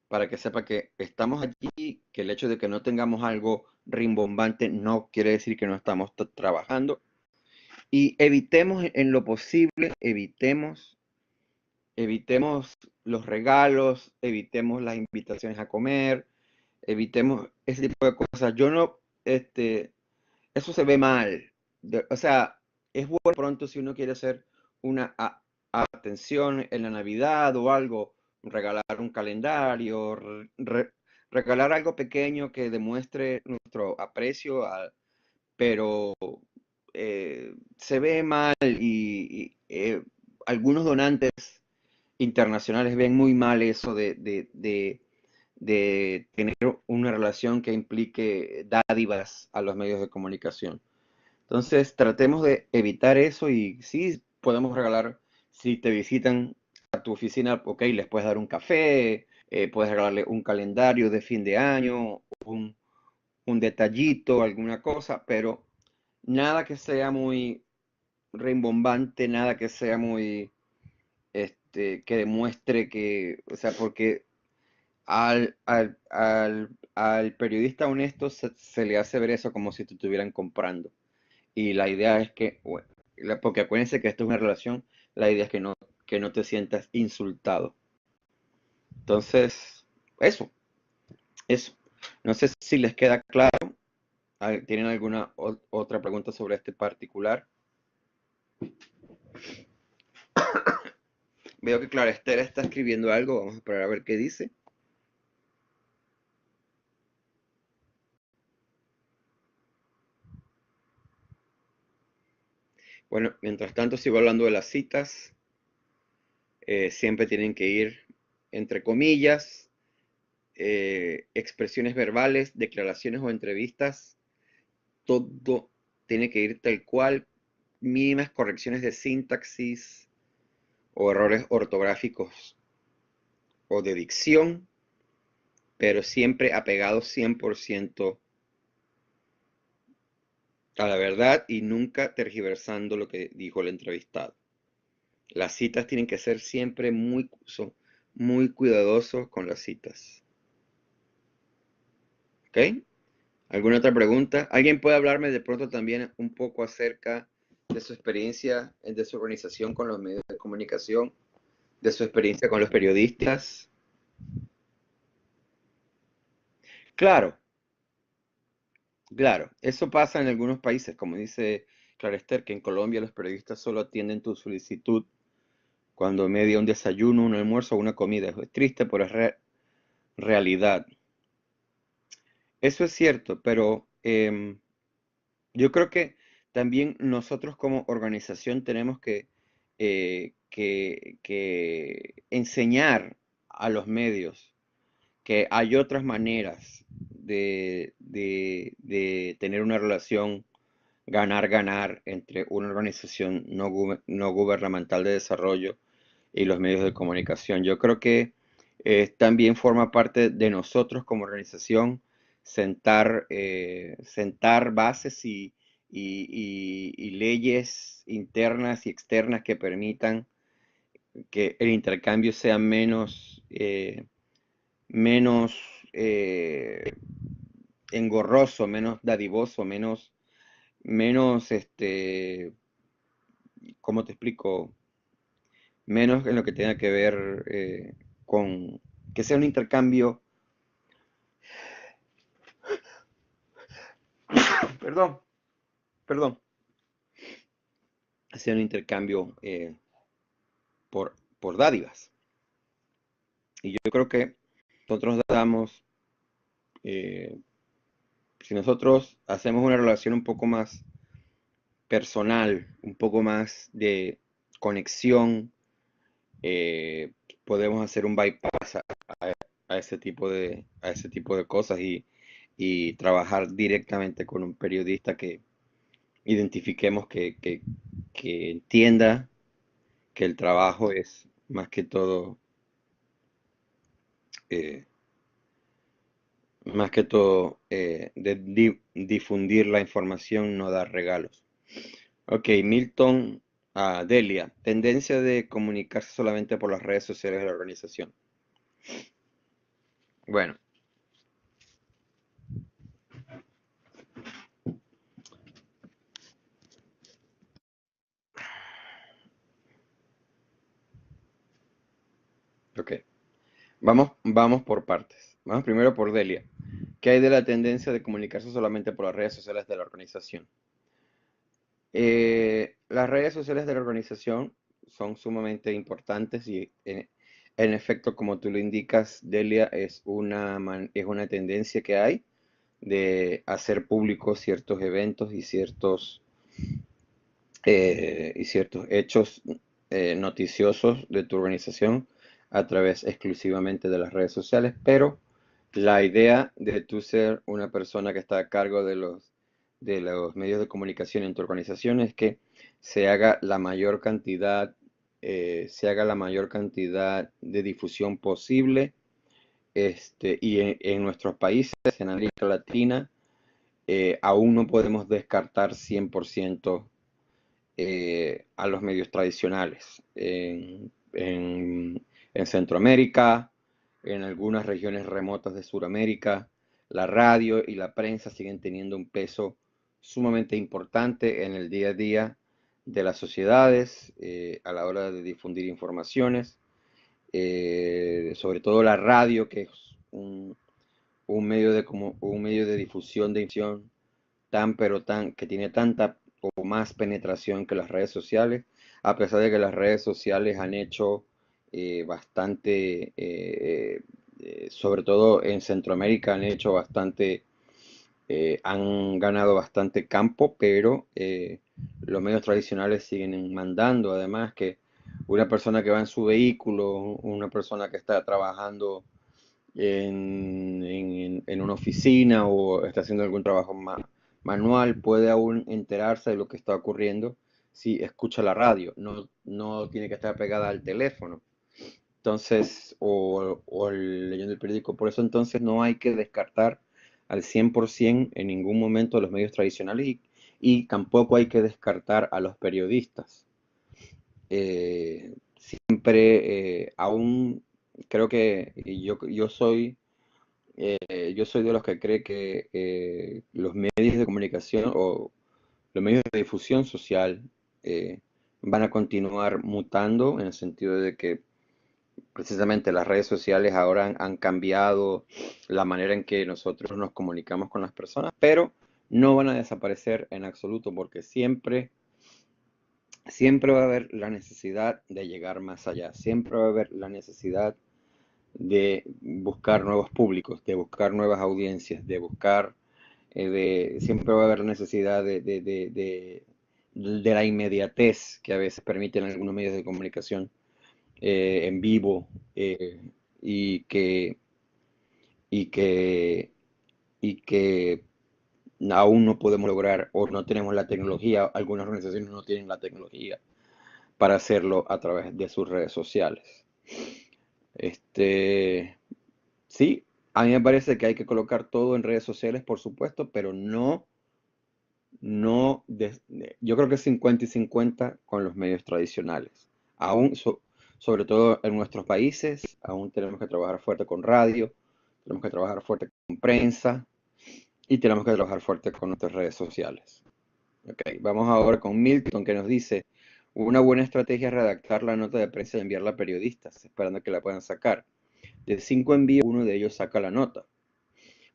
para que sepa que estamos allí, que el hecho de que no tengamos algo rimbombante no quiere decir que no estamos trabajando. Y evitemos en lo posible, evitemos los regalos, evitemos las invitaciones a comer, evitemos ese tipo de cosas. Yo no, eso se ve mal. O sea, es bueno pronto si uno quiere hacer una atención en la Navidad o algo, regalar un calendario, regalar algo pequeño que demuestre nuestro aprecio, pero se ve mal y algunos donantes internacionales ven muy mal eso de tener una relación que implique dádivas a los medios de comunicación. Entonces, tratemos de evitar eso y sí podemos regalar, si te visitan a tu oficina, ok, les puedes dar un café, puedes regalarle un calendario de fin de año, un detallito, alguna cosa, pero nada que sea muy rimbombante, nada que sea muy, que demuestre que, o sea, porque al periodista honesto se le hace ver eso como si te estuvieran comprando. Y la idea es que, bueno, porque acuérdense que esto es una relación, la idea es que no te sientas insultado. Entonces, eso, eso. No sé si les queda claro. ¿Tienen alguna otra pregunta sobre este particular? Veo que Clara Esther está escribiendo algo. Vamos a esperar a ver qué dice. Bueno, mientras tanto sigo hablando de las citas. Siempre tienen que ir entre comillas, expresiones verbales, declaraciones o entrevistas. Todo tiene que ir tal cual. Mínimas correcciones de sintaxis o errores ortográficos o de dicción, pero siempre apegados 100% a la verdad y nunca tergiversando lo que dijo el entrevistado. Las citas tienen que ser siempre son muy cuidadosos con las citas. ¿Ok? ¿Alguna otra pregunta? ¿Alguien puede hablarme de pronto también un poco acerca de su experiencia, de su organización con los medios de comunicación, de su experiencia con los periodistas? Claro, claro, eso pasa en algunos países, como dice Clara Esther, que en Colombia los periodistas solo atienden tu solicitud cuando media un desayuno, un almuerzo o una comida. Es triste, pero es realidad. Eso es cierto, pero yo creo que también nosotros como organización tenemos que enseñar a los medios que hay otras maneras de tener una relación ganar-ganar entre una organización no gubernamental de desarrollo y los medios de comunicación. Yo creo que también forma parte de nosotros como organización sentar bases y leyes internas y externas que permitan que el intercambio sea menos engorroso, menos dadivoso, menos, ¿cómo te explico? Menos en lo que tenga que ver con que sea un intercambio, perdón, perdón, sea un intercambio por dádivas. Y yo creo que nosotros damos, eh, si nosotros hacemos una relación un poco más personal, un poco más de conexión, eh, podemos hacer un bypass a ese tipo de cosas y trabajar directamente con un periodista que identifiquemos que entienda que el trabajo es eh, más que todo difundir la información, no dar regalos. Ok, Milton, Delia, tendencia de comunicarse solamente por las redes sociales de la organización. Bueno, ok, vamos por partes. Vamos primero por Delia. ¿Qué hay de la tendencia de comunicarse solamente por las redes sociales de la organización? Las redes sociales de la organización son sumamente importantes y en efecto, como tú lo indicas, Delia, es una tendencia que hay de hacer públicos ciertos eventos y ciertos hechos noticiosos de tu organización a través exclusivamente de las redes sociales, pero la idea de tú ser una persona que está a cargo de los medios de comunicación en tu organización es que se haga la mayor cantidad, se haga la mayor cantidad de difusión posible, y en nuestros países, en América Latina, aún no podemos descartar 100% a los medios tradicionales. En Centroamérica, en algunas regiones remotas de Sudamérica, la radio y la prensa siguen teniendo un peso sumamente importante en el día a día de las sociedades a la hora de difundir informaciones, sobre todo la radio, que es un medio de difusión de información que tiene tanta o más penetración que las redes sociales, a pesar de que las redes sociales han hecho bastante, sobre todo en Centroamérica, han ganado bastante campo, pero los medios tradicionales siguen mandando. Además que una persona que va en su vehículo, una persona que está trabajando en una oficina o está haciendo algún trabajo manual, puede aún enterarse de lo que está ocurriendo si escucha la radio, no tiene que estar pegada al teléfono. Entonces, o leyendo el periódico. Por eso entonces no hay que descartar al 100% en ningún momento los medios tradicionales y tampoco hay que descartar a los periodistas. Siempre, aún creo que yo soy de los que cree que los medios de comunicación o los medios de difusión social eh, van a continuar mutando en el sentido de que precisamente las redes sociales ahora han cambiado la manera en que nosotros nos comunicamos con las personas, pero no van a desaparecer en absoluto porque siempre va a haber la necesidad de llegar más allá, siempre va a haber la necesidad de buscar nuevos públicos, de buscar nuevas audiencias, siempre va a haber necesidad de la inmediatez que a veces permiten algunos medios de comunicación en vivo, y que, y que, y que aún no podemos lograr o no tenemos la tecnología, algunas organizaciones no tienen la tecnología para hacerlo a través de sus redes sociales. Este, sí, a mí me parece que hay que colocar todo en redes sociales, por supuesto, pero yo creo que 50 y 50 con los medios tradicionales. Aún, sobre todo en nuestros países, aún tenemos que trabajar fuerte con radio, tenemos que trabajar fuerte con prensa y tenemos que trabajar fuerte con nuestras redes sociales. Ok, vamos ahora con Milton, que nos dice, una buena estrategia es redactar la nota de prensa y enviarla a periodistas, esperando que la puedan sacar. De 5 envíos, uno de ellos saca la nota.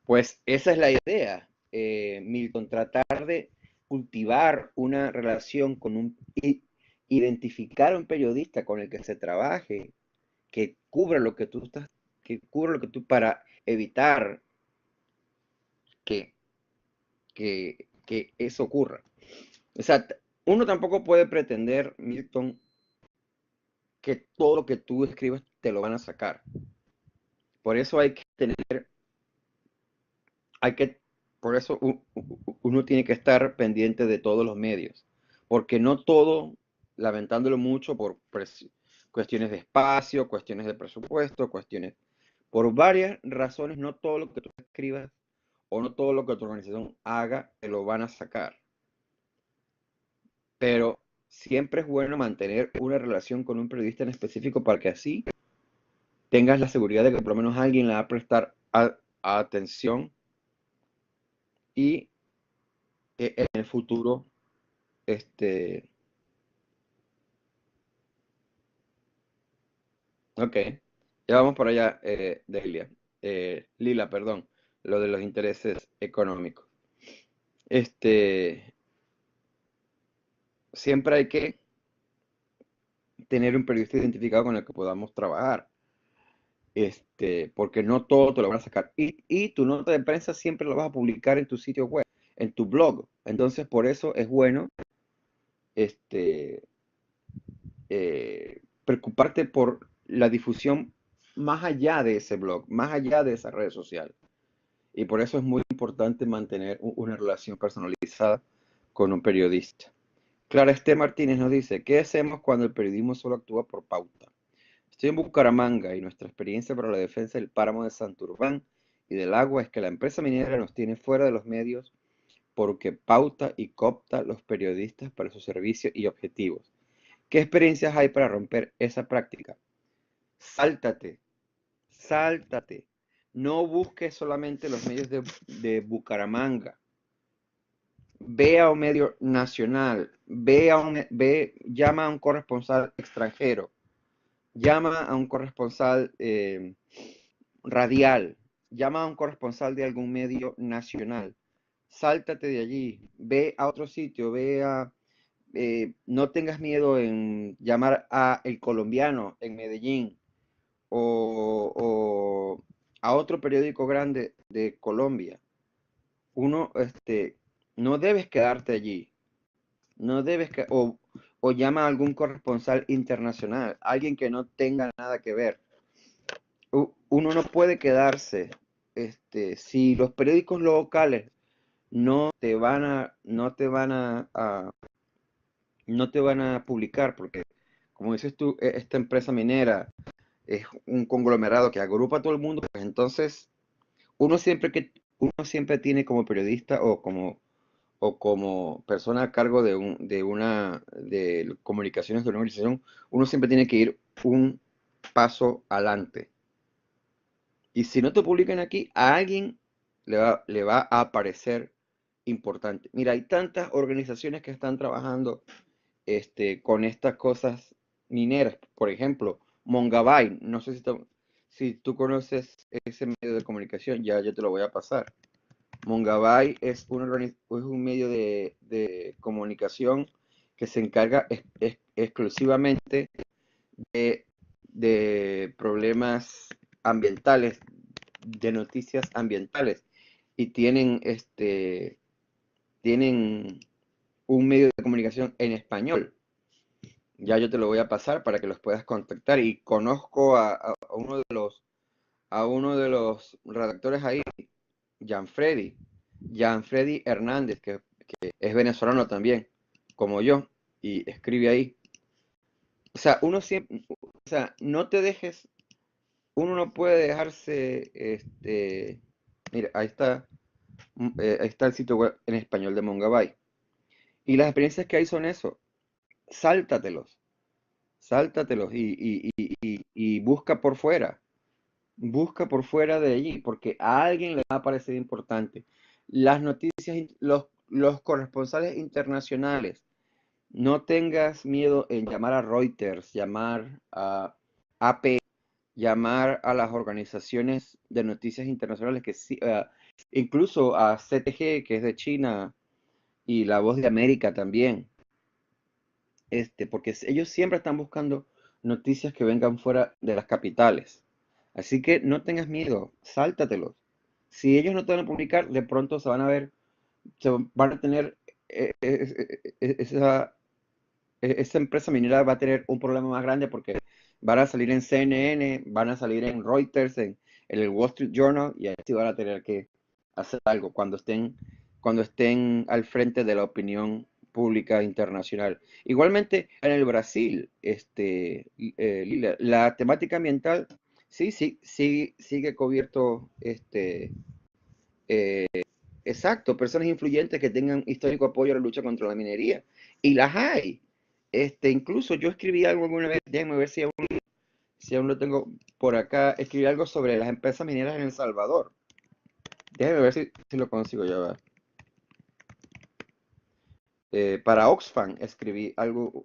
Pues esa es la idea, Milton, tratar de cultivar una relación identificar a un periodista con el que se trabaje, que cubra lo que que cubra lo que tú, para evitar que, que eso ocurra. O sea, Uno tampoco puede pretender, Milton, que todo lo que tú escribas te lo van a sacar. Por eso hay que, por eso uno tiene que estar pendiente de todos los medios, porque no todo, lamentándolo mucho por cuestiones de espacio, cuestiones de presupuesto, por varias razones, no todo lo que tú escribas o no todo lo que tu organización haga te lo van a sacar. Pero siempre es bueno mantener una relación con un periodista en específico para que así tengas la seguridad de que por lo menos alguien le va a prestar atención y en el futuro, este, ok, ya vamos por allá, Delia, Lila, perdón, lo de los intereses económicos. Este, siempre hay que tener un periodista identificado con el que podamos trabajar, porque no todo te lo van a sacar. Y tu nota de prensa siempre la vas a publicar en tu sitio web, en tu blog. Entonces, por eso es bueno, este, preocuparte por la difusión más allá de ese blog, más allá de esa red social. Y por eso es muy importante mantener una relación personalizada con un periodista. Clara Esté Martínez nos dice, ¿qué hacemos cuando el periodismo solo actúa por pauta? Estoy en Bucaramanga y nuestra experiencia para la defensa del páramo de Santurbán y del agua es que la empresa minera nos tiene fuera de los medios porque pauta y coopta los periodistas para sus servicios y objetivos. ¿Qué experiencias hay para romper esa práctica? Sáltate, sáltate. No busques solamente los medios de Bucaramanga. Ve a un medio nacional, llama a un corresponsal extranjero, llama a un corresponsal radial, llama a un corresponsal de algún medio nacional. Sáltate de allí, ve a otro sitio, no tengas miedo en llamar a El Colombiano en Medellín o a otro periódico grande de Colombia. Uno, no debes quedarte allí, no debes que, o llama a algún corresponsal internacional, alguien que no tenga nada que ver. Uno no puede quedarse, si los periódicos locales no te van a publicar, porque como dices tú, esta empresa minera es un conglomerado que agrupa a todo el mundo, pues entonces uno siempre tiene como periodista o como persona a cargo de comunicaciones de una organización, uno siempre tiene que ir un paso adelante. Y si no te publican aquí, a alguien le va a parecer importante. Mira, hay tantas organizaciones que están trabajando con estas cosas mineras. Por ejemplo, Mongabay, no sé si tú conoces ese medio de comunicación, ya yo te lo voy a pasar. Mongabay es un medio de comunicación que se encarga exclusivamente de, de problemas ambientales, de noticias ambientales. Y tienen un medio de comunicación en español. Ya yo te lo voy a pasar para que los puedas contactar. Y conozco a uno de los redactores ahí, Gianfredi, Gianfredi Hernández, que es venezolano también, como yo, y escribe ahí. O sea, uno siempre, o sea, no te dejes, uno no puede dejarse, mira, ahí está el sitio web en español de Mongabay. Y las experiencias que hay son eso, sáltatelos, sáltatelos y busca por fuera de allí, porque a alguien le va a parecer importante. Las noticias, los corresponsales internacionales, no tengas miedo en llamar a Reuters, llamar a AP, llamar a las organizaciones de noticias internacionales que sí, incluso a CTG, que es de China, y La Voz de América también, porque ellos siempre están buscando noticias que vengan fuera de las capitales. Así que no tengas miedo, sáltatelos. Si ellos no te van a publicar, de pronto se van a tener esa, esa empresa minera va a tener un problema más grande porque van a salir en CNN, van a salir en Reuters, en el Wall Street Journal, y así van a tener que hacer algo cuando estén al frente de la opinión pública internacional. Igualmente en el Brasil, Lila, la temática ambiental sí, sí, sí, sigue cubierto, eh, exacto, personas influyentes que tengan histórico apoyo a la lucha contra la minería. Y las hay. Incluso yo escribí algo alguna vez, déjenme ver si aún lo tengo por acá, escribí algo sobre las empresas mineras en El Salvador. Déjenme ver si lo consigo ya. Va. Para Oxfam escribí algo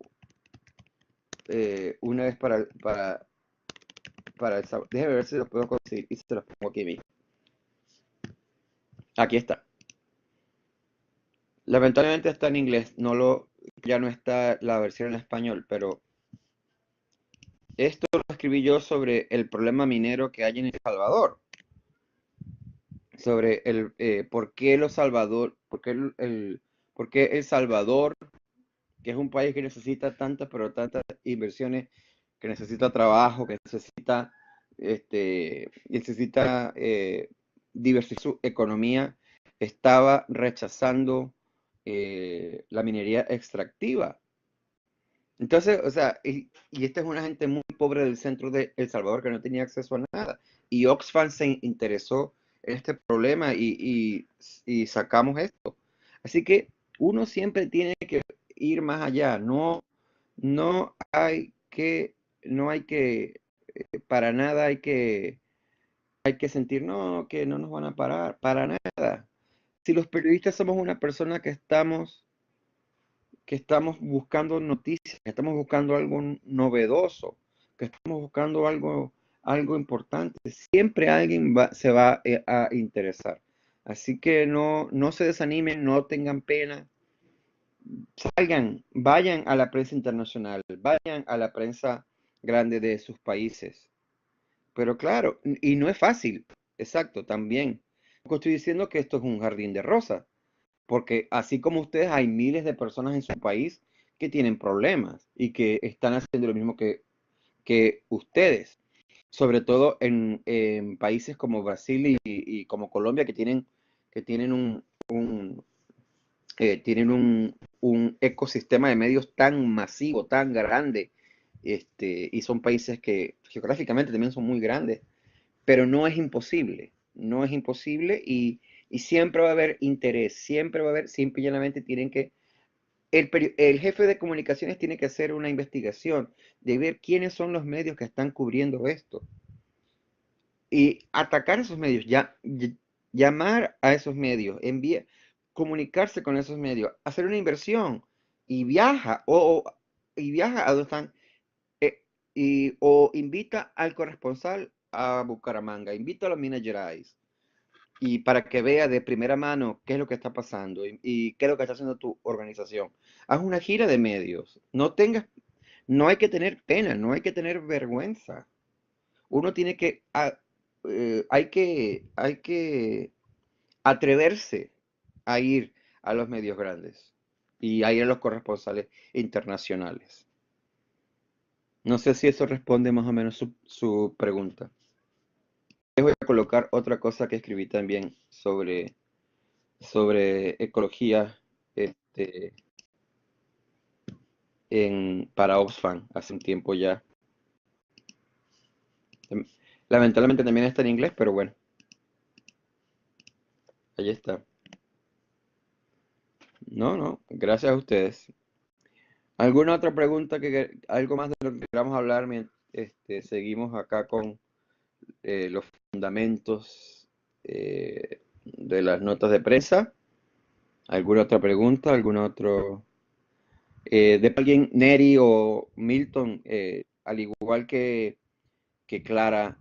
una vez para El Salvador. Déjenme ver si lo puedo conseguir y se los pongo aquí mismo. Aquí está. Lamentablemente está en inglés, ya no está la versión en español, pero esto lo escribí yo sobre el problema minero que hay en El Salvador, sobre por qué por qué El Salvador, que es un país que necesita tantas, pero tantas inversiones, que necesita trabajo, que necesita diversificar su economía, estaba rechazando la minería extractiva. Entonces, o sea, y esta es una gente muy pobre del centro de El Salvador que no tenía acceso a nada. Y Oxfam se interesó en este problema y sacamos esto. Así que uno siempre tiene que ir más allá. No hay que, no hay que, para nada hay que sentir, no, que no nos van a parar, para nada. Si los periodistas somos una persona que estamos buscando noticias, que estamos buscando algo novedoso, que estamos buscando algo importante. Siempre alguien se va a interesar. Así que no se desanimen, no tengan pena. Salgan, vayan a la prensa internacional, vayan a la prensa grande de sus países. Pero claro, y no es fácil, exacto, también. No estoy diciendo que esto es un jardín de rosas. Porque así como ustedes, hay miles de personas en su país que tienen problemas y que están haciendo lo mismo que ustedes. Sobre todo en países como Brasil y como Colombia que tienen tienen un ecosistema de medios tan masivo, tan grande, y son países que geográficamente también son muy grandes, pero no es imposible, no es imposible y siempre va a haber interés, siempre va a haber, simple y llanamente tienen que, el jefe de comunicaciones tiene que hacer una investigación de ver quiénes son los medios que están cubriendo esto y atacar esos medios, llamar a esos medios, comunicarse con esos medios, hacer una inversión y y viaja a donde están o invita al corresponsal a Bucaramanga, invita a los Minas Gerais y para que vea de primera mano qué es lo que está pasando y qué es lo que está haciendo tu organización. Haz una gira de medios. No hay que tener pena, no hay que tener vergüenza. Uno tiene que, hay que atreverse a ir a los medios grandes y a ir a los corresponsales internacionales. No sé si eso responde más o menos su pregunta. Les voy a colocar otra cosa que escribí también sobre ecología este, para Oxfam hace un tiempo ya. Em, Lamentablemente también está en inglés, pero bueno, ahí está. No, gracias a ustedes. ¿Alguna otra pregunta, algo más de lo que queramos hablar? Seguimos acá con los fundamentos de las notas de prensa. ¿Alguna otra pregunta? ¿Algún otro? De alguien, Neri o Milton, al igual que Clara,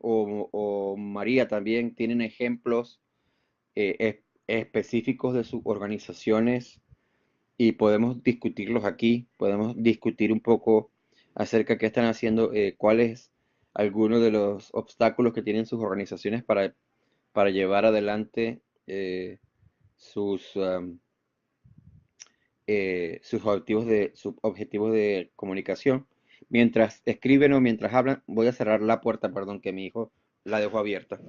o María también, tienen ejemplos específicos de sus organizaciones y podemos discutirlos aquí, podemos discutir un poco acerca de qué están haciendo, cuáles algunos de los obstáculos que tienen sus organizaciones para llevar adelante sus, sus objetivos de comunicación. Mientras escriben o mientras hablan, voy a cerrar la puerta, perdón, que mi hijo la dejó abierta.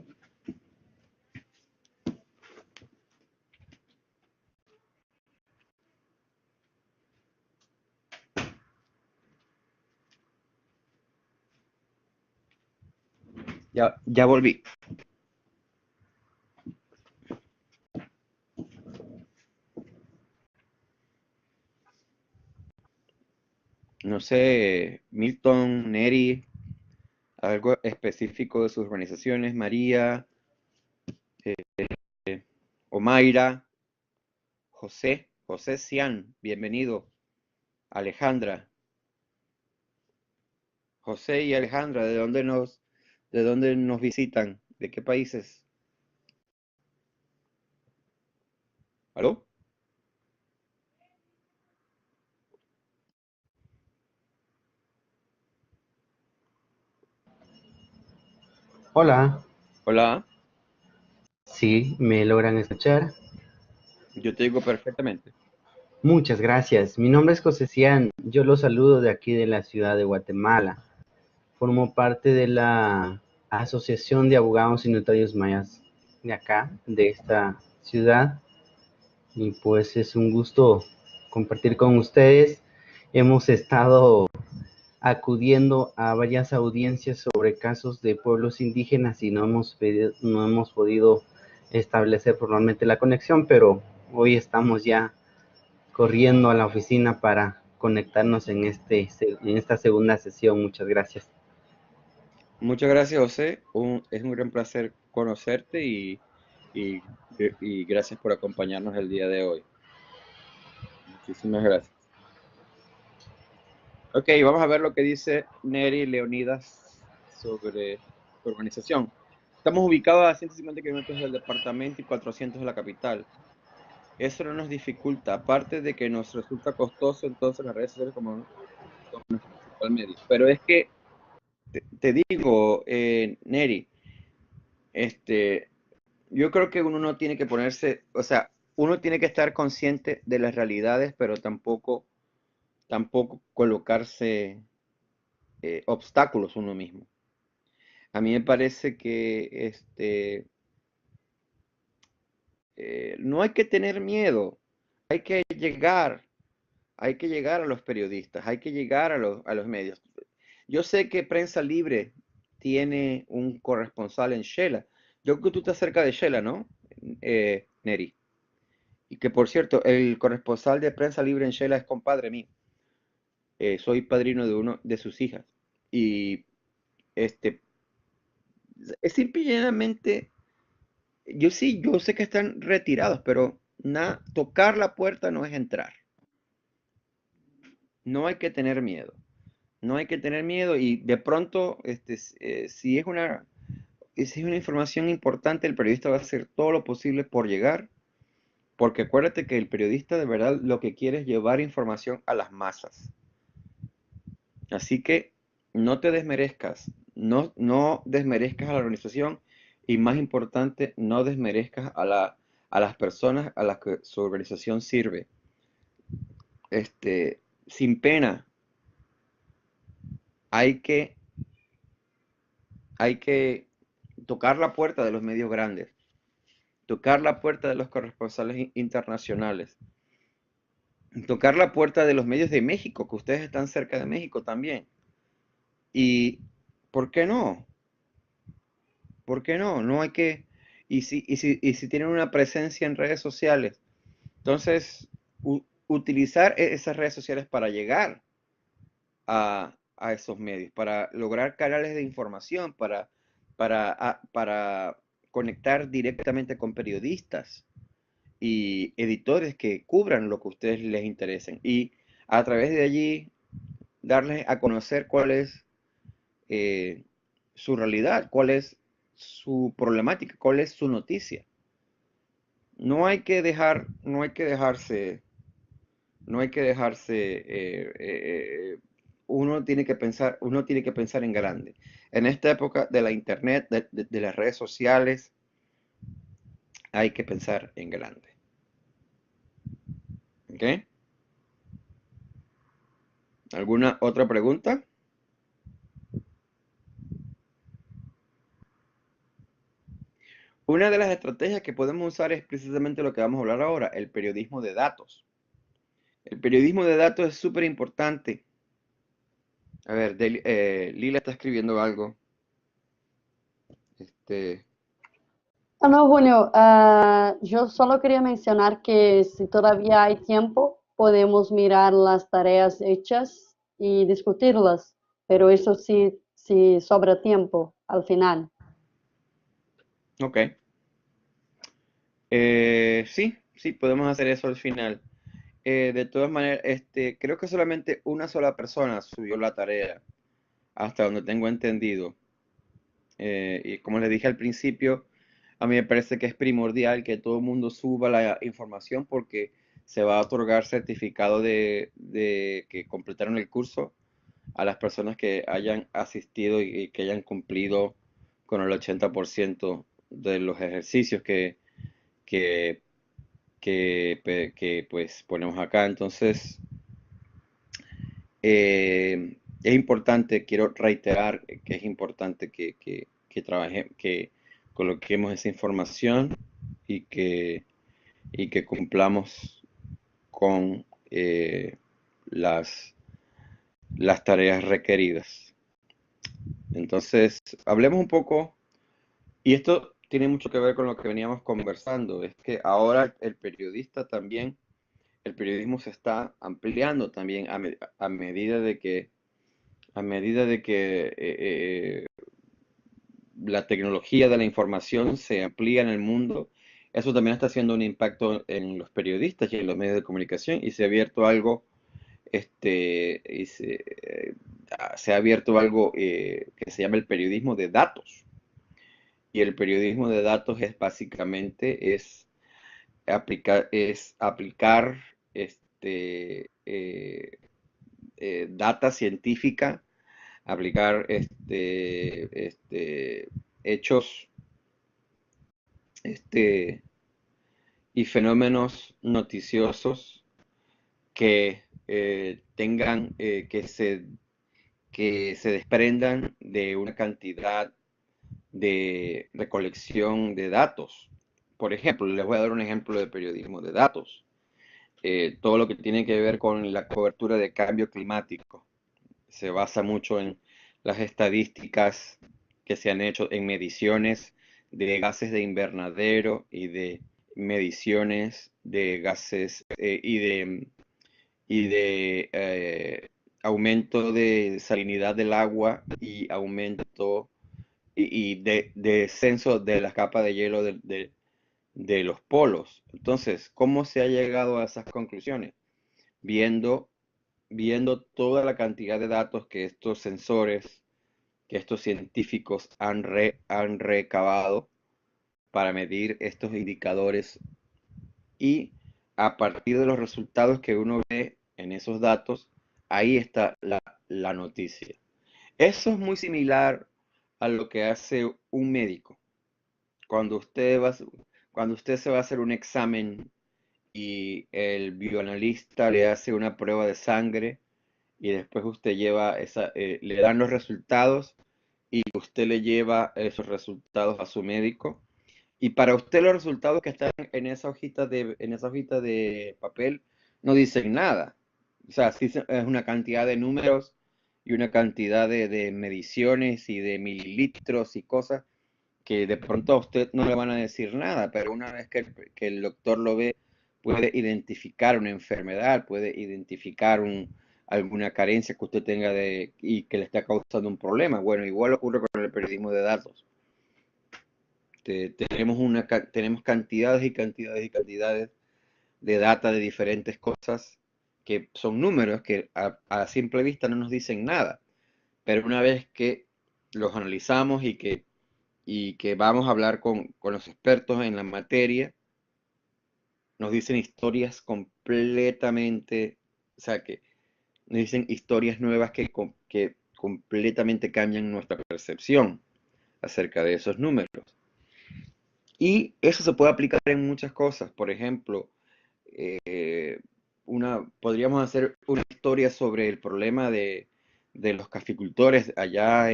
Ya volví. No sé, Milton, Neri, algo específico de sus organizaciones, María, Omaira, José Cian, bienvenido, Alejandra, José y Alejandra, de dónde nos visitan? ¿De qué países? ¿Aló? Hola, Hola, sí, me logran escuchar. yo te digo perfectamente. Muchas gracias. Mi nombre es José Cian. Yo los saludo de aquí de la ciudad de Guatemala. Formo parte de la Asociación de Abogados y Notarios Mayas de acá, de esta ciudad. Y pues es un gusto compartir con ustedes. Hemos estado acudiendo a varias audiencias sobre casos de pueblos indígenas y no hemos podido establecer formalmente la conexión, pero hoy estamos ya corriendo a la oficina para conectarnos en esta segunda sesión. Muchas gracias. Muchas gracias, José. Es un gran placer conocerte y, y gracias por acompañarnos el día de hoy. Muchísimas gracias. Ok, vamos a ver lo que dice Neri Leonidas sobre su organización. Estamos ubicados a 150 kilómetros del departamento y 400 de la capital. Eso no nos dificulta, aparte de que nos resulta costoso, entonces las redes sociales como son nuestro principal medio. Pero es que, te digo, Neri, este, yo creo que uno no tiene que ponerse, o sea, uno tiene que estar consciente de las realidades, pero tampoco colocarse obstáculos uno mismo. A mí me parece que no hay que tener miedo, hay que llegar, hay que llegar a los periodistas, hay que llegar a los medios. Yo sé que Prensa Libre tiene un corresponsal en Shela. Yo creo que tú estás cerca de Shela, ¿no? Neri. Y que por cierto, el corresponsal de Prensa Libre en Shela es compadre mío. Soy padrino de uno de sus hijas. Y este, es simplemente, yo sé que están retirados, pero tocar la puerta no es entrar. No hay que tener miedo. No hay que tener miedo y de pronto, si es una información importante, el periodista va a hacer todo lo posible por llegar, porque acuérdate que el periodista de verdad lo que quiere es llevar información a las masas. Así que no te desmerezcas, no desmerezcas a la organización y más importante, no desmerezcas a las personas a las que su organización sirve. Sin pena, hay que, hay que tocar la puerta de los medios grandes, tocar la puerta de los corresponsales internacionales, tocar la puerta de los medios de México, que ustedes están cerca de México también. Y, ¿por qué no? ¿Por qué no? No hay que, y si tienen una presencia en redes sociales, entonces utilizar esas redes sociales para llegar a esos medios, para lograr canales de información, para conectar directamente con periodistas y editores que cubran lo que a ustedes les interesen. Y a través de allí darles a conocer cuál es eh, su realidad, cuál es su problemática, cuál es su noticia. No hay que dejarse, no hay que dejarse, uno tiene que pensar en grande. En esta época de la internet, de las redes sociales, hay que pensar en grande. ¿Ok? ¿Alguna otra pregunta? Una de las estrategias que podemos usar es precisamente lo que vamos a hablar ahora, el periodismo de datos. El periodismo de datos es súper importante. A ver, Lila está escribiendo algo. Este, Ah, no, Julio, yo solo quería mencionar que si todavía hay tiempo, podemos mirar las tareas hechas y discutirlas, pero eso sí, sí sobra tiempo al final. ok. Sí, sí, podemos hacer eso al final. De todas maneras, creo que solamente una sola persona subió la tarea, hasta donde tengo entendido. Y como les dije al principio, a mí me parece que es primordial que todo el mundo suba la información porque se va a otorgar certificado de que completaron el curso a las personas que hayan asistido y que hayan cumplido con el 80% de los ejercicios que, que, pues ponemos acá. Entonces, es importante, quiero reiterar que es importante que coloquemos esa información y que cumplamos con las, las tareas requeridas. Entonces, hablemos un poco, y esto tiene mucho que ver con lo que veníamos conversando, es que ahora el periodista también, el periodismo se está ampliando también a medida de que la tecnología de la información se amplía en el mundo. Eso también está haciendo un impacto en los periodistas y en los medios de comunicación y se ha abierto algo, este, y se ha abierto algo que se llama el periodismo de datos. Y el periodismo de datos es básicamente aplicar data científica, aplicar hechos este, y fenómenos noticiosos que tengan, que se desprendan de una cantidad de recolección de datos. Por ejemplo, les voy a dar un ejemplo de periodismo de datos. Todo lo que tiene que ver con la cobertura de cambio climático se basa mucho en las estadísticas que se han hecho en mediciones de gases de invernadero y de mediciones de gases y de aumento de salinidad del agua y aumento y descenso de la capa de hielo de los polos. Entonces, ¿cómo se ha llegado a esas conclusiones? Viendo, viendo toda la cantidad de datos que estos sensores, que estos científicos han recabado para medir estos indicadores y a partir de los resultados que uno ve en esos datos, ahí está la noticia. Eso es muy similar a lo que hace un médico. Cuando usted va, cuando usted se va a hacer un examen y el bioanalista le hace una prueba de sangre y después usted le dan los resultados y usted le lleva esos resultados a su médico. Y para usted los resultados que están en esa hojita de papel no dicen nada. O sea, sí es una cantidad de números y una cantidad de mediciones y de mililitros y cosas que de pronto a usted no le van a decir nada, pero una vez que el doctor lo ve, puede identificar una enfermedad, puede identificar alguna carencia que usted tenga y que le está causando un problema. Bueno, igual ocurre con el periodismo de datos. Tenemos cantidades y cantidades y cantidades de data de diferentes cosas que son números que a simple vista no nos dicen nada, pero una vez que los analizamos y que vamos a hablar con los expertos en la materia, nos dicen historias completamente, o sea, que nos dicen historias nuevas que completamente cambian nuestra percepción acerca de esos números. Y eso se puede aplicar en muchas cosas. Por ejemplo, eh, podríamos hacer una historia sobre el problema de los caficultores allá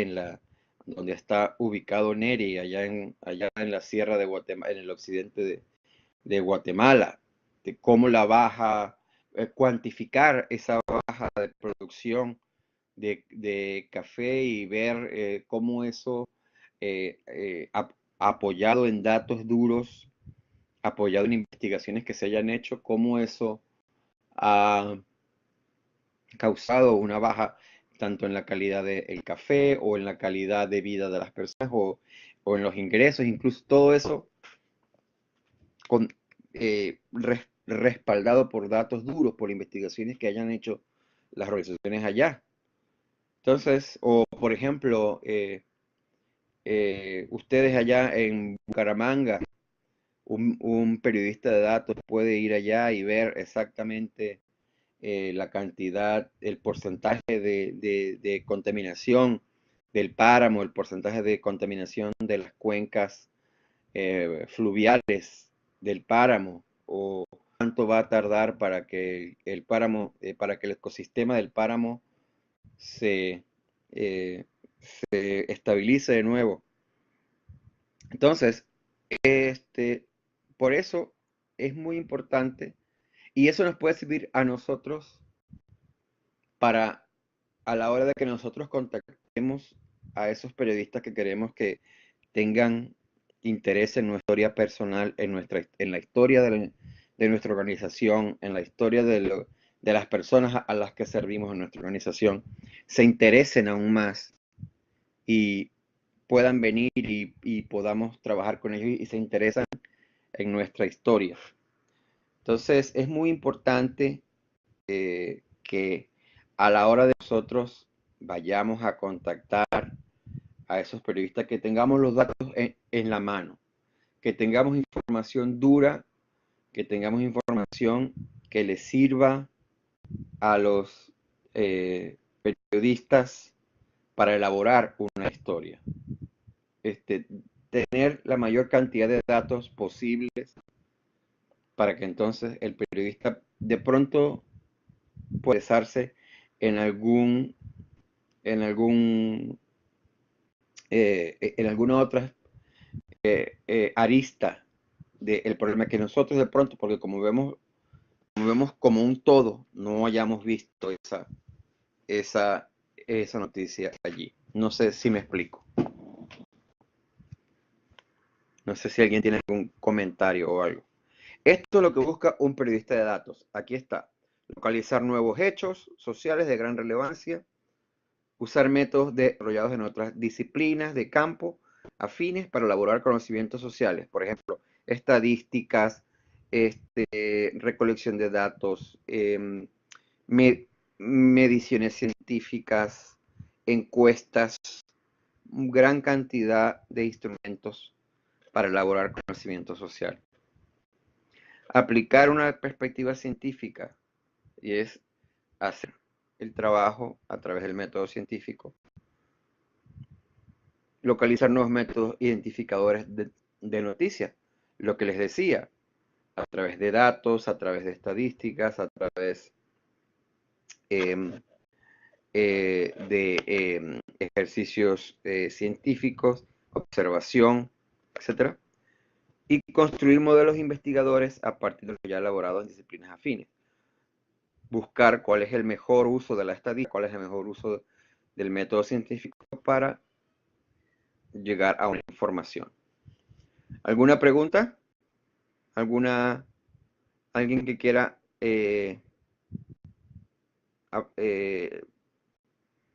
donde está ubicado Neri, allá en la sierra de Guatemala, en el occidente de Guatemala, de cómo cuantificar esa baja de producción de café y ver cómo eso, apoyado en datos duros, apoyado en investigaciones que se hayan hecho, cómo eso ha causado una baja tanto en la calidad del café o en la calidad de vida de las personas o en los ingresos, incluso todo eso con, respaldado por datos duros, por investigaciones que hayan hecho las organizaciones allá. Entonces, o por ejemplo, ustedes allá en Bucaramanga, un periodista de datos puede ir allá y ver exactamente la cantidad, el porcentaje de contaminación del páramo, el porcentaje de contaminación de las cuencas fluviales del páramo, o cuánto va a tardar para que el páramo, para que el ecosistema del páramo se, eh, se estabilice de nuevo. Entonces, por eso es muy importante y eso nos puede servir a nosotros para, a la hora de que nosotros contactemos a esos periodistas que queremos que tengan interés en nuestra historia personal, en la historia de nuestra organización, en la historia de las personas a las que servimos en nuestra organización, se interesen aún más y puedan venir y podamos trabajar con ellos y se interesan en nuestra historia. Entonces es muy importante que a la hora de nosotros vayamos a contactar a esos periodistas, que tengamos los datos en la mano, que tengamos información dura, que tengamos información que les sirva a los periodistas para elaborar una historia. Tener la mayor cantidad de datos posibles para que entonces el periodista de pronto pueda expresarse en alguna otra arista del problema que nosotros de pronto, porque como vemos como un todo, no hayamos visto esa noticia allí. No sé si me explico. No sé si alguien tiene algún comentario o algo. Esto es lo que busca un periodista de datos. Aquí está. Localizar nuevos hechos sociales de gran relevancia. Usar métodos desarrollados en otras disciplinas de campo afines para elaborar conocimientos sociales. Por ejemplo, estadísticas, recolección de datos, mediciones científicas, encuestas, gran cantidad de instrumentos para elaborar conocimiento social. Aplicar una perspectiva científica, y es hacer el trabajo a través del método científico. Localizar nuevos métodos identificadores de noticias, lo que les decía, a través de datos, a través de estadísticas, a través de ejercicios científicos, observación, etc. Y construir modelos investigadores a partir de lo ya elaborado en disciplinas afines. Buscar cuál es el mejor uso de la estadística, cuál es el mejor uso del método científico para llegar a una información. ¿Alguna pregunta? ¿Alguien que quiera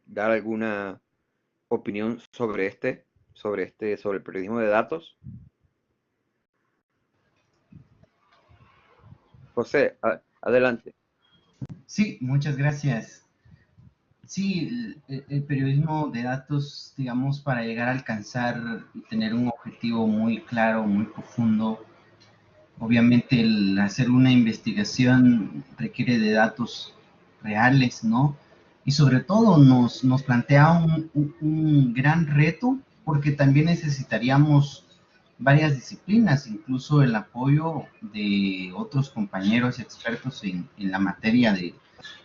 dar alguna opinión sobre el periodismo de datos? José, adelante. Sí, muchas gracias. Sí, el periodismo de datos, digamos, para llegar a alcanzar y tener un objetivo muy claro, muy profundo, obviamente el hacer una investigación requiere de datos reales, ¿no? Y sobre todo nos plantea un gran reto porque también necesitaríamos varias disciplinas, incluso el apoyo de otros compañeros expertos en la materia de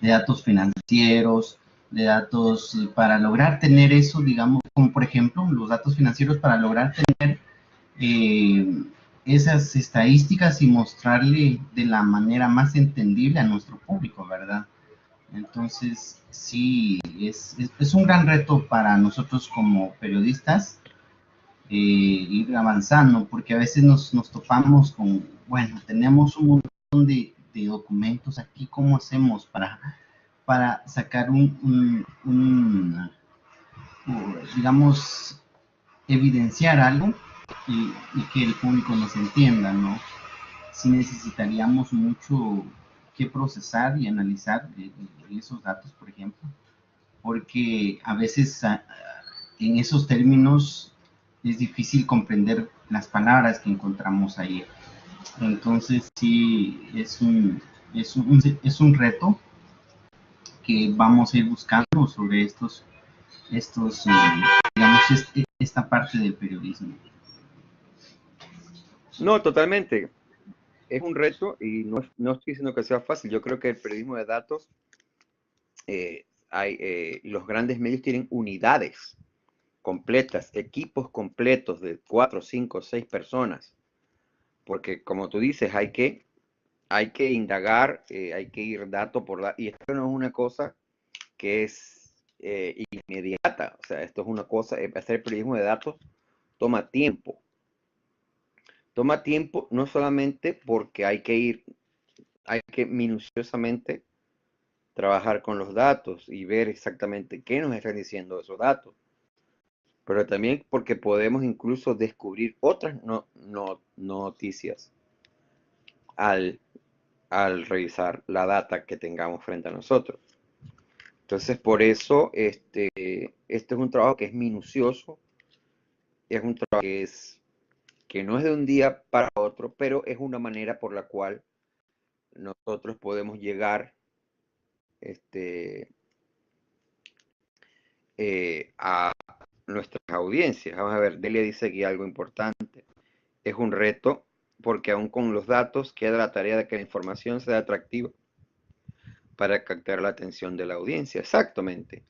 datos financieros, de datos para lograr tener eso, digamos, como por ejemplo los datos financieros para lograr tener eh, esas estadísticas y mostrarle de la manera más entendible a nuestro público, ¿verdad? Entonces, sí, es un gran reto para nosotros como periodistas ir avanzando, porque a veces nos topamos con, bueno, tenemos un montón de documentos aquí, ¿cómo hacemos para sacar digamos, evidenciar algo y que el público nos entienda, ¿no? Sí necesitaríamos mucho que procesar y analizar esos datos, por ejemplo, porque a veces en esos términos es difícil comprender las palabras que encontramos ahí. Entonces sí, es un reto que vamos a ir buscando sobre digamos, esta parte del periodismo. No, totalmente. Es un reto y no estoy diciendo que sea fácil. Yo creo que el periodismo de datos, los grandes medios tienen unidades completas, equipos completos de 4, 5, 6 personas. Porque como tú dices, hay que indagar, hay que ir dato por dato. Y esto no es una cosa que es inmediata. O sea, esto es una cosa, hacer periodismo de datos toma tiempo. Toma tiempo no solamente porque hay que minuciosamente trabajar con los datos y ver exactamente qué nos están diciendo esos datos, pero también porque podemos incluso descubrir otras noticias al, al revisar la data que tengamos frente a nosotros. Entonces, por eso, este es un trabajo que es minucioso, es un trabajo que no es de un día para otro, pero es una manera por la cual nosotros podemos llegar este, a nuestras audiencias. Vamos a ver, Delia dice aquí algo importante. Es un reto porque aún con los datos queda la tarea de que la información sea atractiva para captar la atención de la audiencia. Exactamente.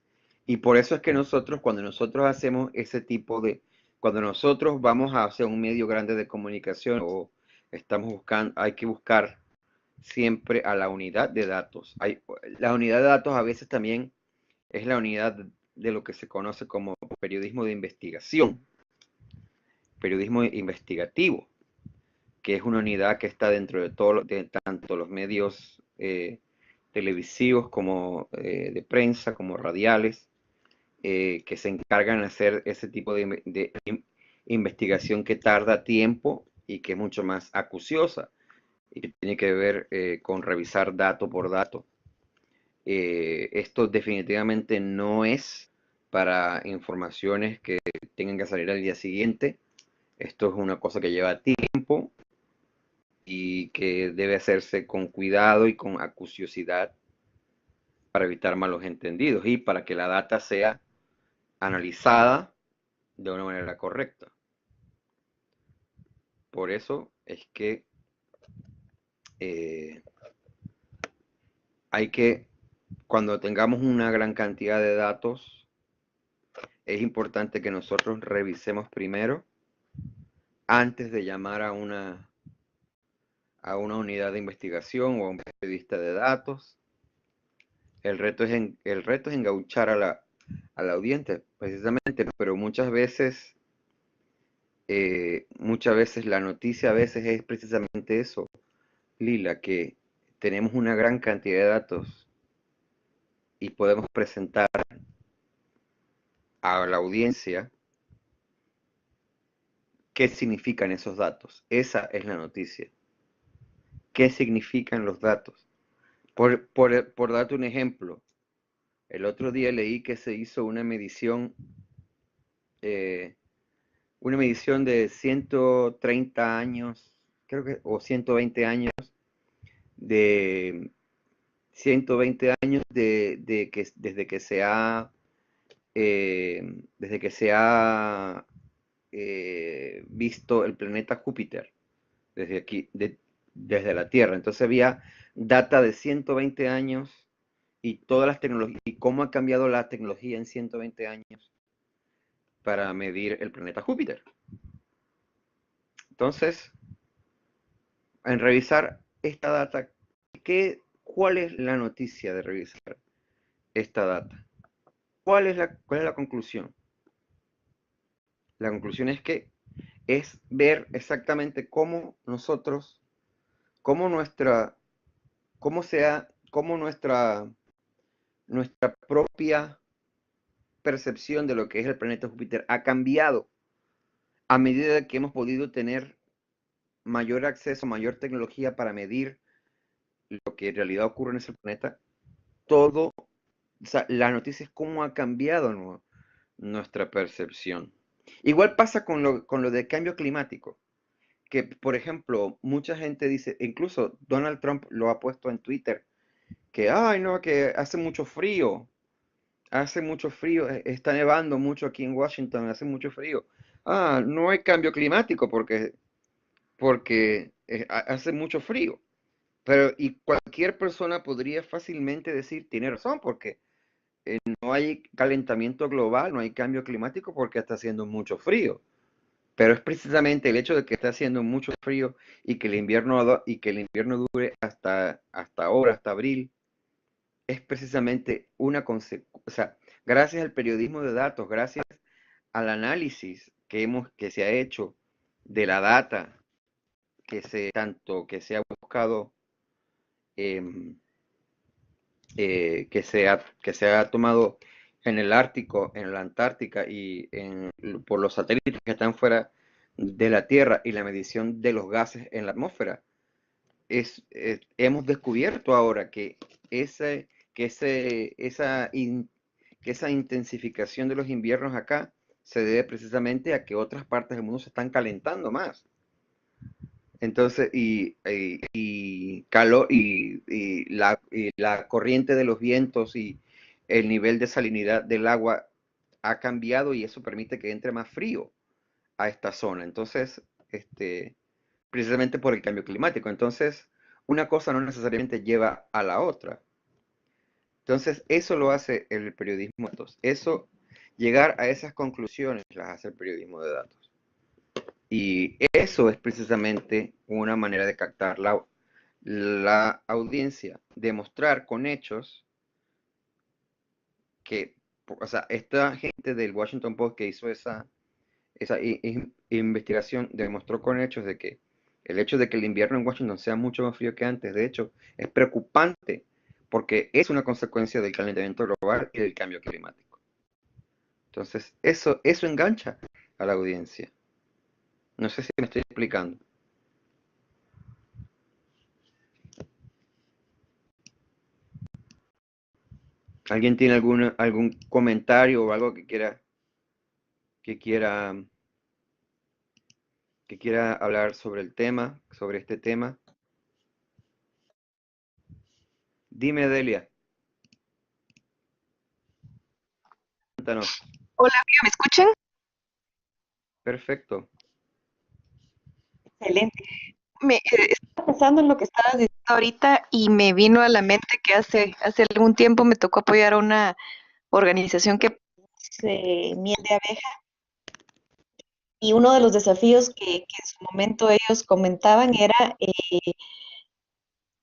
Y por eso es que nosotros, cuando nosotros hacemos ese tipo de, cuando nosotros vamos hacia un medio grande de comunicación o estamos buscando, hay que buscar siempre a la unidad de datos. La unidad de datos a veces también es la unidad de lo que se conoce como periodismo de investigación, periodismo investigativo, que es una unidad que está dentro de tanto los medios televisivos como de prensa, como radiales, que se encargan de hacer ese tipo de investigación que tarda tiempo y que es mucho más acuciosa y que tiene que ver con revisar dato por dato. Esto definitivamente no es para informaciones que tengan que salir al día siguiente. Esto es una cosa que lleva tiempo y que debe hacerse con cuidado y con acuciosidad para evitar malos entendidos y para que la data sea analizada de una manera correcta. Por eso es que eh, hay que, cuando tengamos una gran cantidad de datos, es importante que nosotros revisemos primero antes de llamar a una unidad de investigación o a un periodista de datos. El reto es engauchar a la audiencia, precisamente, pero muchas veces la noticia a veces es precisamente eso, Lila, que tenemos una gran cantidad de datos y podemos presentar a la audiencia qué significan esos datos. Esa es la noticia. ¿Qué significan los datos? Por darte un ejemplo, el otro día leí que se hizo eh, una medición de 130 años, creo que, o 120 años, de 120 años de desde que se ha visto el planeta Júpiter desde aquí, desde la Tierra. Entonces había data de 120 años y todas las tecnologías, y cómo ha cambiado la tecnología en 120 años para medir el planeta Júpiter. Entonces, en revisar esta data, ¿cuál es la noticia de revisar esta data? ¿Cuál es la conclusión? La conclusión es que es ver exactamente cómo nosotros, cómo nuestra, cómo nuestra propia percepción de lo que es el planeta Júpiter ha cambiado a medida que hemos podido tener mayor acceso, mayor tecnología para medir lo que en realidad ocurre en ese planeta. Todo, o sea, la noticia es cómo ha cambiado nuestra percepción. Igual pasa con lo del cambio climático, que por ejemplo, mucha gente dice, incluso Donald Trump lo ha puesto en Twitter, que, ay, no, que hace mucho frío, está nevando mucho aquí en Washington, hace mucho frío. Ah, no hay cambio climático porque hace mucho frío. Pero, y cualquier persona podría fácilmente decir, tiene razón, porque no hay calentamiento global, no hay cambio climático porque está haciendo mucho frío. Pero es precisamente el hecho de que está haciendo mucho frío y que el invierno dure hasta ahora, hasta abril, es precisamente una consecuencia, o sea, gracias al periodismo de datos, gracias al análisis que se ha hecho de la data que se ha buscado, em, que se ha tomado en el Ártico, en la Antártica y por los satélites que están fuera de la Tierra y la medición de los gases en la atmósfera, hemos descubierto ahora ese, que, ese, esa in- que esa intensificación de los inviernos acá se debe precisamente a que otras partes del mundo se están calentando más. Entonces, y la corriente de los vientos y el nivel de salinidad del agua ha cambiado y eso permite que entre más frío a esta zona. Entonces, precisamente por el cambio climático. Entonces, una cosa no necesariamente lleva a la otra. Entonces, eso lo hace el periodismo de datos. Llegar a esas conclusiones las hace el periodismo de datos. Y eso es precisamente una manera de captar la audiencia, demostrar con hechos que, o sea, esta gente del Washington Post que hizo esa investigación demostró con hechos de que el hecho de que el invierno en Washington sea mucho más frío que antes, de hecho, es preocupante porque es una consecuencia del calentamiento global y del cambio climático. Entonces, eso engancha a la audiencia. No sé si me estoy explicando. ¿Alguien tiene algún comentario o algo que quiera, que quiera hablar sobre el tema, sobre este tema? Dime, Delia, cuéntanos. Hola, amigo, ¿me escuchan? Perfecto. Excelente. Estaba pensando en lo que estabas diciendo ahorita y me vino a la mente que hace algún tiempo me tocó apoyar a una organización que produce miel de abeja y uno de los desafíos que en su momento ellos comentaban era,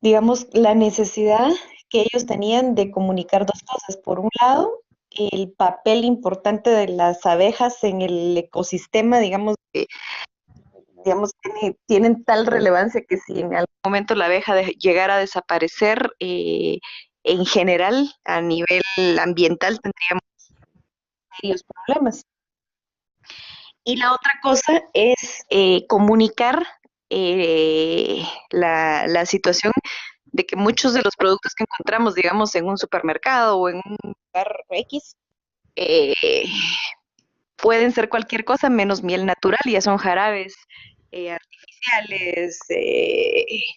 digamos, la necesidad que ellos tenían de comunicar dos cosas. Por un lado, el papel importante de las abejas en el ecosistema, digamos, tienen tal relevancia que si en algún momento la abeja llegara a desaparecer, en general, a nivel ambiental, tendríamos serios problemas. Y la otra cosa es comunicar la situación de que muchos de los productos que encontramos, digamos, en un supermercado o en un lugar X, eh, pueden ser cualquier cosa menos miel natural, ya son jarabes artificiales,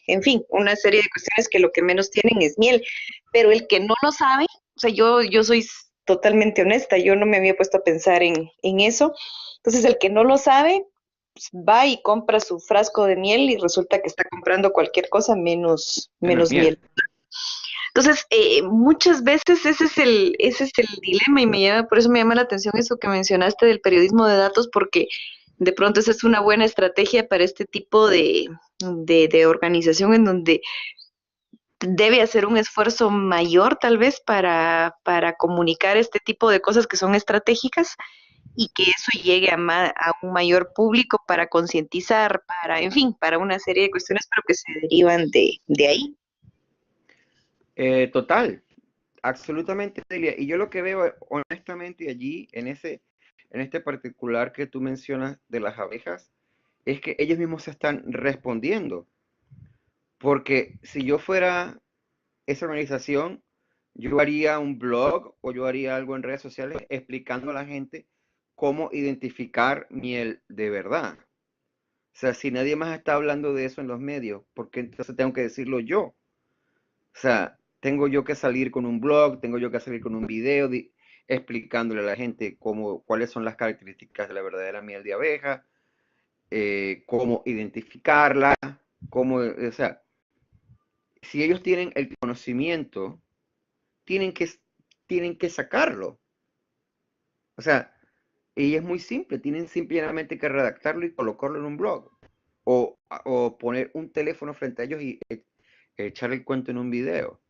en fin, una serie de cuestiones que lo que menos tienen es miel, pero el que no lo sabe, o sea, yo soy totalmente honesta, yo no me había puesto a pensar en eso. Entonces, el que no lo sabe, pues, va y compra su frasco de miel y resulta que está comprando cualquier cosa Menos menos miel. miel. Entonces, muchas veces ese es el dilema y por eso me llama la atención eso que mencionaste del periodismo de datos, porque de pronto esa es una buena estrategia para este tipo de organización en donde debe hacer un esfuerzo mayor tal vez para comunicar este tipo de cosas que son estratégicas y que eso llegue a un mayor público para concientizar, en fin, para una serie de cuestiones, pero que se derivan de ahí. Total, absolutamente, Delia. Y yo lo que veo, honestamente, allí, en este particular que tú mencionas de las abejas, es que ellos mismos se están respondiendo. Porque si yo fuera esa organización, yo haría un blog o yo haría algo en redes sociales explicando a la gente cómo identificar miel de verdad. O sea, si nadie más está hablando de eso en los medios, ¿por qué entonces tengo que decirlo yo? O sea, tengo yo que salir con un blog, tengo yo que salir con un video explicándole a la gente cuáles son las características de la verdadera miel de abeja, cómo identificarla, o sea, si ellos tienen el conocimiento, tienen que, tienen que sacarlo. O sea, y es muy simple, tienen simplemente que redactarlo y colocarlo en un blog. O poner un teléfono frente a ellos y echar el cuento en un video.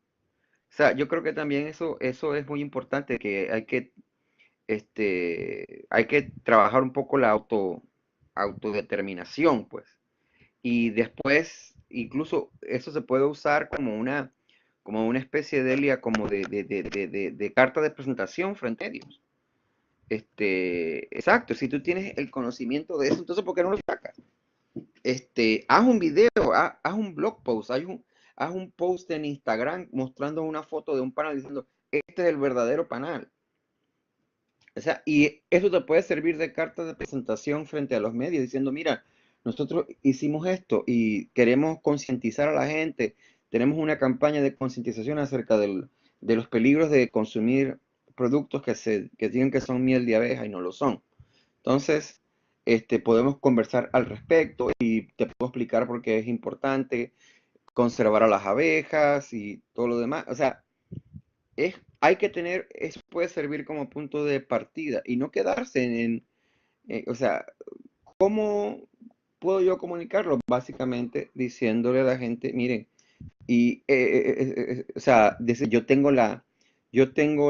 O sea, yo creo que también eso es muy importante, que hay que trabajar un poco la autodeterminación, pues. Y después, incluso eso se puede usar como una especie de Elia, como de carta de presentación frente a ellos. Exacto, si tú tienes el conocimiento de eso, entonces ¿por qué no lo sacas? Haz un video, haz un blog post, haz un post en Instagram mostrando una foto de un panal diciendo, este es el verdadero panal. O sea, y eso te puede servir de carta de presentación frente a los medios, diciendo, mira, nosotros hicimos esto y queremos concientizar a la gente, tenemos una campaña de concientización acerca de los peligros de consumir productos que digan que son miel de abeja y no lo son. Entonces, podemos conversar al respecto y te puedo explicar por qué es importante conservar a las abejas y todo lo demás. O sea, hay que tener, eso puede servir como punto de partida y no quedarse o sea, ¿cómo puedo yo comunicarlo? Básicamente diciéndole a la gente, miren, o sea, dice, yo tengo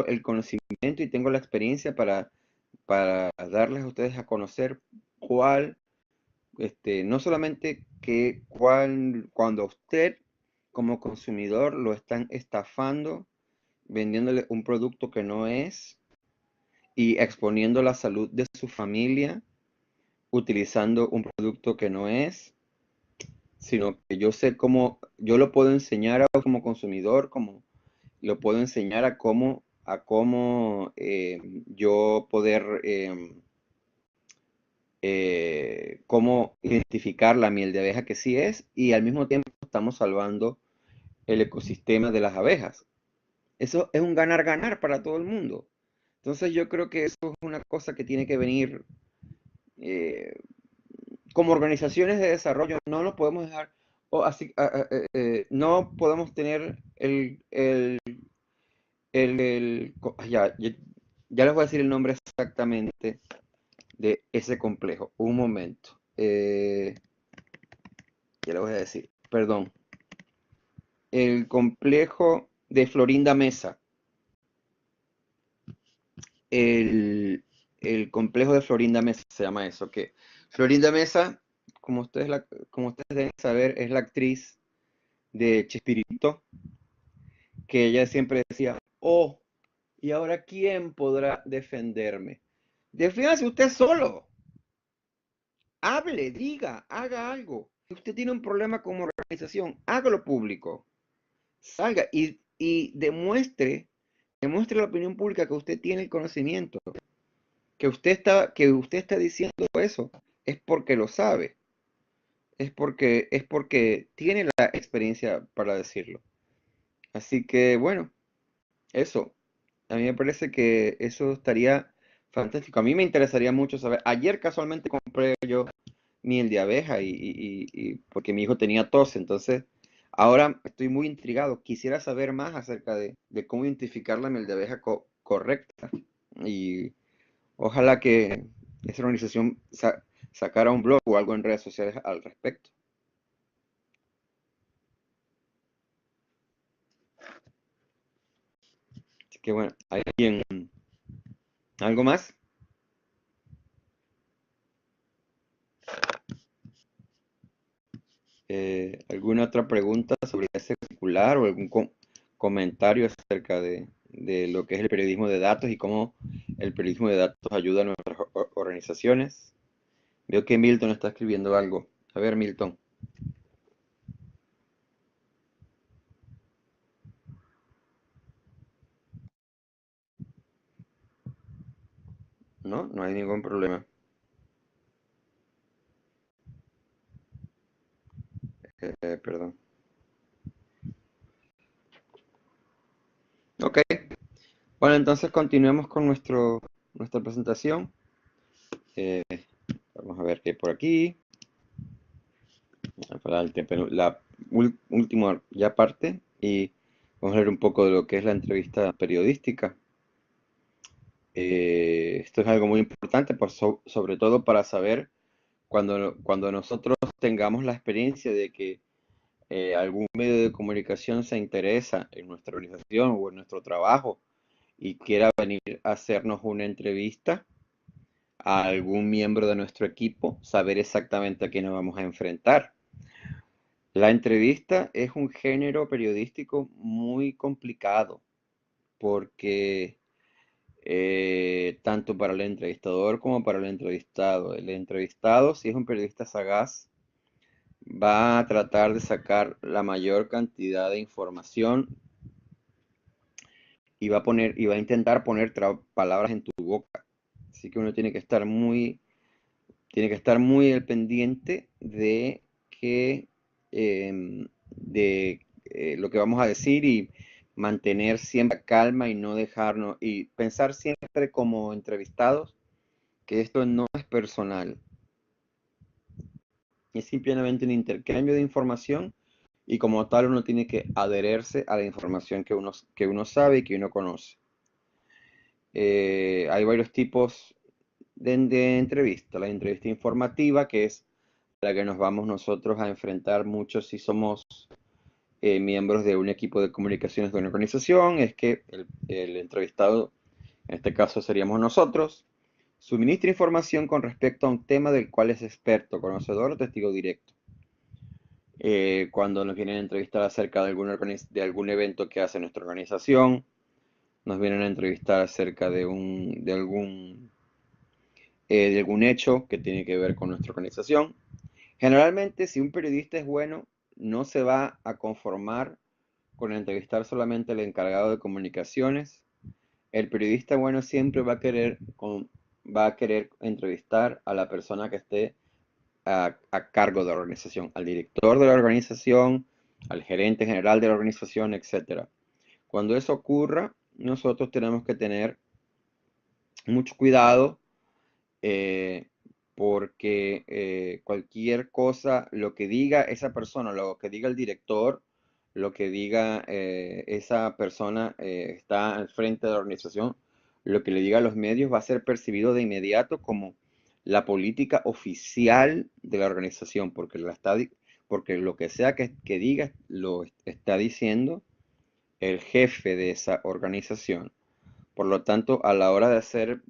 el conocimiento y tengo la experiencia para darles a ustedes a conocer no solamente cuando a usted como consumidor lo están estafando, vendiéndole un producto que no es y exponiendo la salud de su familia utilizando un producto que no es, sino que yo sé cómo, yo lo puedo enseñar como consumidor, como lo puedo enseñar a cómo yo poder, cómo identificar la miel de abeja que sí es, y al mismo tiempo estamos salvando el ecosistema de las abejas. Eso es un ganar-ganar para todo el mundo. Entonces yo creo que eso es una cosa que tiene que venir eh, como organizaciones de desarrollo. No lo podemos dejar, o así, no podemos tener ya les voy a decir el nombre exactamente de ese complejo. Un momento. Ya les voy a decir, perdón. El complejo de Florinda Mesa. El, el complejo de Florinda Mesa se llama eso. Que Florinda Mesa, como ustedes deben saber, es la actriz de Chespirito, que ella siempre decía, oh, ¿y ahora quién podrá defenderme? Defiéndase usted solo. Hable, diga, haga algo. Si usted tiene un problema como organización, hágalo público. Salga y demuestre a la opinión pública que usted tiene el conocimiento, que usted está diciendo eso, es porque lo sabe, es porque tiene la experiencia para decirlo. Así que bueno, eso. A mí me parece que eso estaría fantástico. A mí me interesaría mucho saber. Ayer casualmente compré yo miel de abeja porque mi hijo tenía tos, entonces ahora estoy muy intrigado. Quisiera saber más acerca de cómo identificar la miel de abeja correcta y ojalá que esa organización sacara un blog o algo en redes sociales al respecto. Así que bueno, ¿hay algo más? ¿Alguna otra pregunta sobre ese circular o algún comentario acerca de lo que es el periodismo de datos y cómo el periodismo de datos ayuda a nuestras organizaciones? Veo que Milton está escribiendo algo. A ver, Milton. No, no hay ningún problema. Perdón. Ok. Bueno, entonces continuemos con nuestra presentación. Eh, Vamos a ver qué hay por aquí. Para la última ya parte y vamos a ver un poco de lo que es la entrevista periodística. Esto es algo muy importante, sobre todo para saber cuando nosotros tengamos la experiencia de que algún medio de comunicación se interesa en nuestra organización o en nuestro trabajo y quiera venir a hacernos una entrevista a algún miembro de nuestro equipo, saber exactamente a quién nos vamos a enfrentar. La entrevista es un género periodístico muy complicado porque tanto para el entrevistador como para el entrevistado. El entrevistado, si es un periodista sagaz, va a tratar de sacar la mayor cantidad de información y va a intentar poner palabras en tu boca. Así que uno tiene que estar muy al pendiente de que lo que vamos a decir y mantener siempre calma y no dejarnos y pensar siempre como entrevistados que esto no es personal, es simplemente un intercambio de información y como tal uno tiene que adherirse a la información que uno sabe y que uno conoce. Hay varios tipos de entrevista. La entrevista informativa, que es la que nos vamos nosotros a enfrentar muchos si somos miembros de un equipo de comunicaciones de una organización, es que el entrevistado, en este caso seríamos nosotros, suministra información con respecto a un tema del cual es experto, conocedor o testigo directo. Cuando nos vienen a entrevistar acerca de algún evento que hace nuestra organización, nos vienen a entrevistar acerca de algún hecho que tiene que ver con nuestra organización. Generalmente, si un periodista es bueno, no se va a conformar con entrevistar solamente al encargado de comunicaciones. El periodista bueno siempre va a querer entrevistar a la persona que esté a cargo de la organización, al director de la organización, al gerente general de la organización, etcétera. Cuando eso ocurra, nosotros tenemos que tener mucho cuidado eh, porque cualquier cosa, lo que diga esa persona, lo que diga el director, lo que diga esa persona está al frente de la organización, lo que le diga a los medios va a ser percibido de inmediato como la política oficial de la organización, porque lo que sea que diga lo está diciendo el jefe de esa organización. Por lo tanto, a la hora de hacer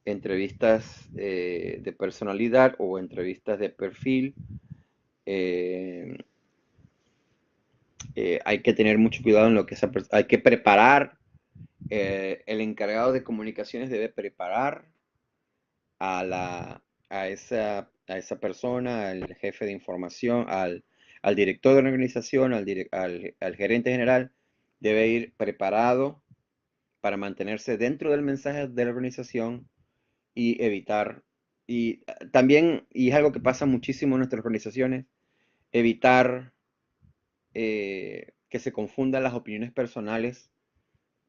entrevistas de personalidad o entrevistas de perfil, eh, hay que tener mucho cuidado en lo que hay que preparar. El encargado de comunicaciones debe preparar a esa persona, al jefe de información, al director de la organización, al gerente general, debe ir preparado para mantenerse dentro del mensaje de la organización y evitar, y también, y es algo que pasa muchísimo en nuestras organizaciones, evitar que se confundan las opiniones personales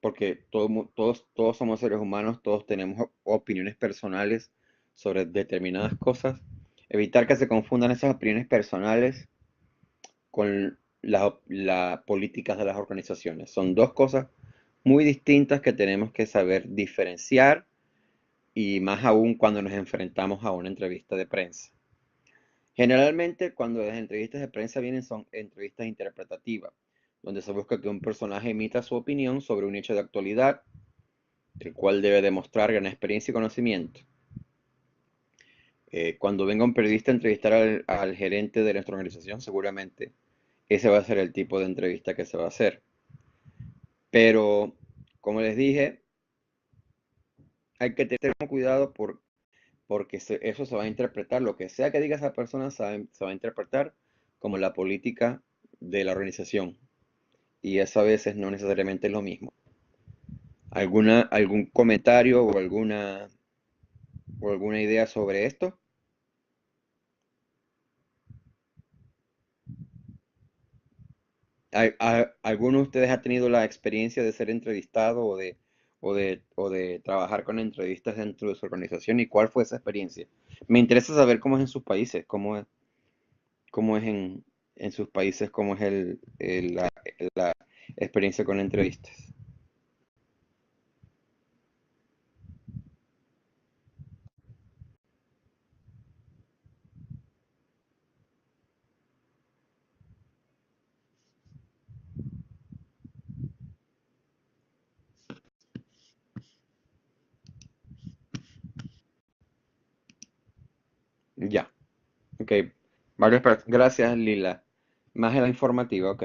porque todos somos seres humanos, todos tenemos opiniones personales sobre determinadas cosas. Evitar que se confundan esas opiniones personales con las políticas de las organizaciones. Son dos cosas muy distintas que tenemos que saber diferenciar, y más aún cuando nos enfrentamos a una entrevista de prensa. Generalmente, cuando las entrevistas de prensa vienen, son entrevistas interpretativas, donde se busca que un personaje emita su opinión sobre un hecho de actualidad, el cual debe demostrar gran experiencia y conocimiento. Cuando venga un periodista a entrevistar al gerente de nuestra organización, seguramente ese va a ser el tipo de entrevista que se va a hacer. Pero, como les dije, hay que tener cuidado porque eso se va a interpretar, lo que sea que diga esa persona se va a interpretar como la política de la organización. Y eso a veces no necesariamente es lo mismo. ¿Algún comentario o alguna idea sobre esto? ¿Alguno de ustedes ha tenido la experiencia de ser entrevistado o de trabajar con entrevistas dentro de su organización? ¿Y cuál fue esa experiencia? Me interesa saber cómo es en sus países, cómo es en sus países, cómo es la experiencia con entrevistas. Ya, ok. Gracias, Lila. Más en la informativa, ok.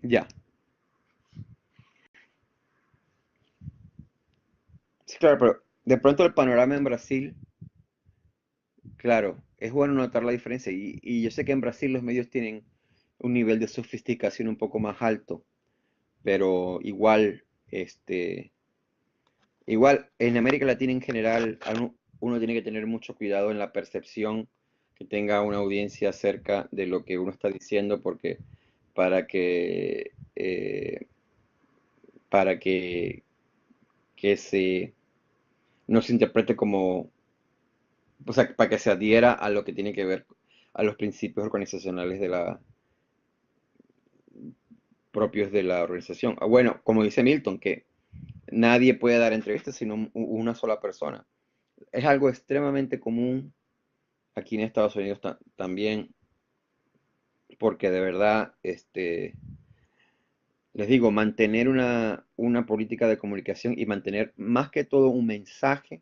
Ya. Sí, claro, pero de pronto el panorama en Brasil, claro, es bueno notar la diferencia. Y yo sé que en Brasil los medios tienen un nivel de sofisticación un poco más alto, pero igual en América Latina en general, uno tiene que tener mucho cuidado en la percepción que tenga una audiencia acerca de lo que uno está diciendo, porque para que, eh, para que no se interprete como, o sea, para que se adhiera a lo que tiene que ver a los principios organizacionales propios de la organización. Bueno, como dice Milton, que nadie puede dar entrevistas sino una sola persona. Es algo extremadamente común aquí en Estados Unidos también, porque de verdad, les digo, mantener una política de comunicación y mantener más que todo un mensaje,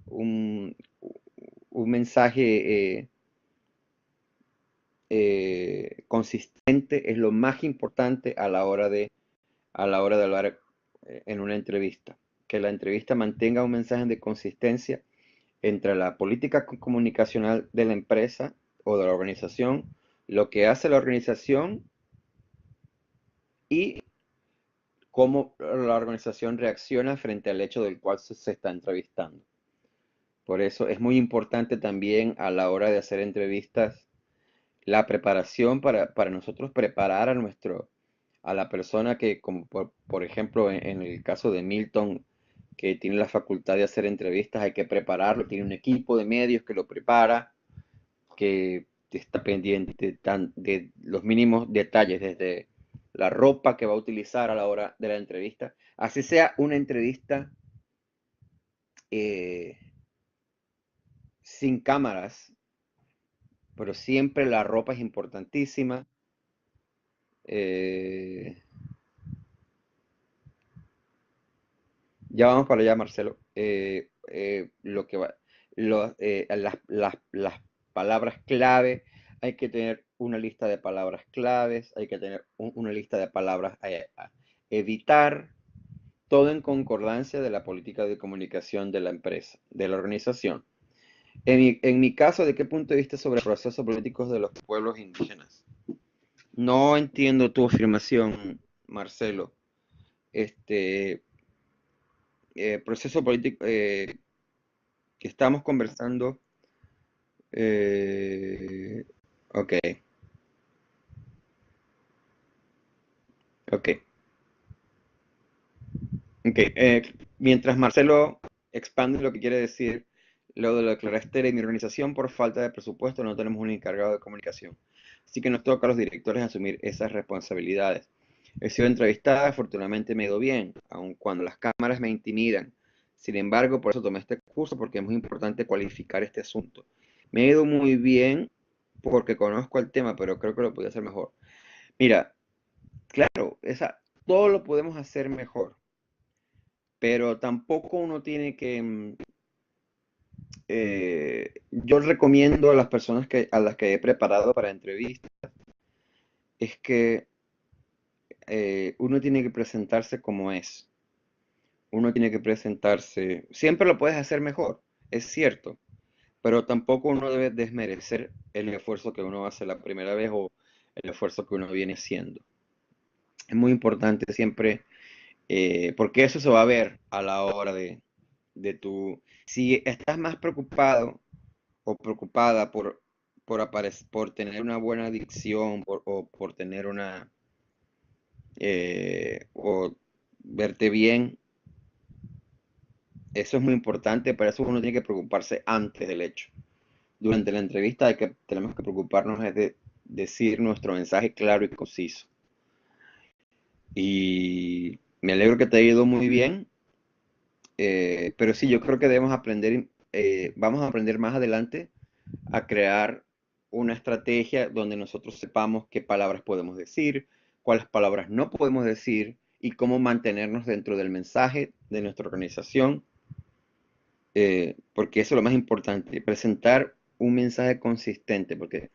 un, un mensaje consistente es lo más importante a la hora de hablar en una entrevista. Que la entrevista mantenga un mensaje de consistencia entre la política comunicacional de la empresa o de la organización, lo que hace la organización y cómo la organización reacciona frente al hecho del cual se está entrevistando. Por eso es muy importante también a la hora de hacer entrevistas la preparación para nosotros preparar a la persona que, como por ejemplo en el caso de Milton, que tiene la facultad de hacer entrevistas, hay que prepararlo, tiene un equipo de medios que lo prepara, que está pendiente de los mínimos detalles, desde la ropa que va a utilizar a la hora de la entrevista, así sea una entrevista eh, sin cámaras, pero siempre la ropa es importantísima. Eh, ya vamos para allá, Marcelo. Lo que va, las palabras clave, hay que tener una lista de palabras claves, hay que tener una lista de palabras a evitar, todo en concordancia de la política de comunicación de la empresa, de la organización. En mi caso, ¿de qué punto de vista sobre procesos políticos de los pueblos indígenas? No entiendo tu afirmación, Marcelo. Este, proceso político, que estamos conversando. eh, ok, ok, ok. Mientras Marcelo expande lo que quiere decir, lo de lo declaré Estela, y mi organización por falta de presupuesto no tenemos un encargado de comunicación. Así que nos toca a los directores asumir esas responsabilidades. He sido entrevistada, afortunadamente me ha ido bien, aun cuando las cámaras me intimidan. Sin embargo, por eso tomé este curso, porque es muy importante cualificar este asunto. Me ha ido muy bien porque conozco el tema, pero creo que lo podía hacer mejor. Mira, claro, todo lo podemos hacer mejor, pero tampoco uno tiene que... yo recomiendo a las personas a las que he preparado para entrevistas, es que uno tiene que presentarse como es. Uno tiene que presentarse, siempre lo puedes hacer mejor, es cierto, pero tampoco uno debe desmerecer el esfuerzo que uno hace la primera vez o el esfuerzo que uno viene haciendo. Es muy importante siempre, porque eso se va a ver a la hora de tu... Si estás más preocupado o preocupada por tener una buena dicción o por tener o verte bien. Eso es muy importante, pero eso uno tiene que preocuparse antes del hecho. Durante la entrevista tenemos que preocuparnos de decir nuestro mensaje claro y conciso. Y me alegro que te haya ido muy bien, pero sí, yo creo que debemos aprender, vamos a aprender más adelante a crear una estrategia donde nosotros sepamos qué palabras podemos decir, cuáles palabras no podemos decir y cómo mantenernos dentro del mensaje de nuestra organización, porque eso es lo más importante, presentar un mensaje consistente, porque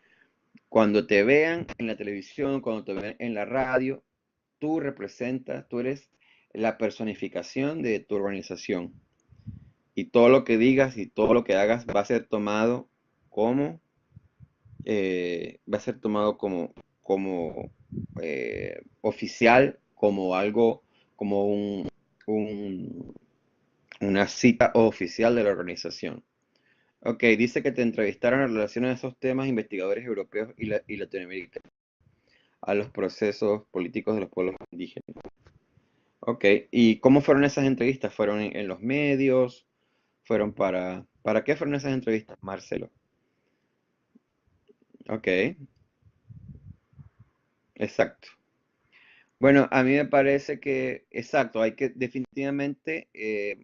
cuando te vean en la televisión, cuando te vean en la radio, tú representas, tú eres la personificación de tu organización. Y todo lo que digas y todo lo que hagas va a ser tomado como, va a ser tomado como oficial, como algo, como un- una cita oficial de la organización. Ok, dice que te entrevistaron en relación a esos temas investigadores europeos y latinoamericanos, a los procesos políticos de los pueblos indígenas. Ok, ¿y cómo fueron esas entrevistas? ¿Fueron en los medios? ¿Fueron para qué fueron esas entrevistas, Marcelo? Ok, exacto. Bueno, a mí me parece que, exacto, hay que definitivamente,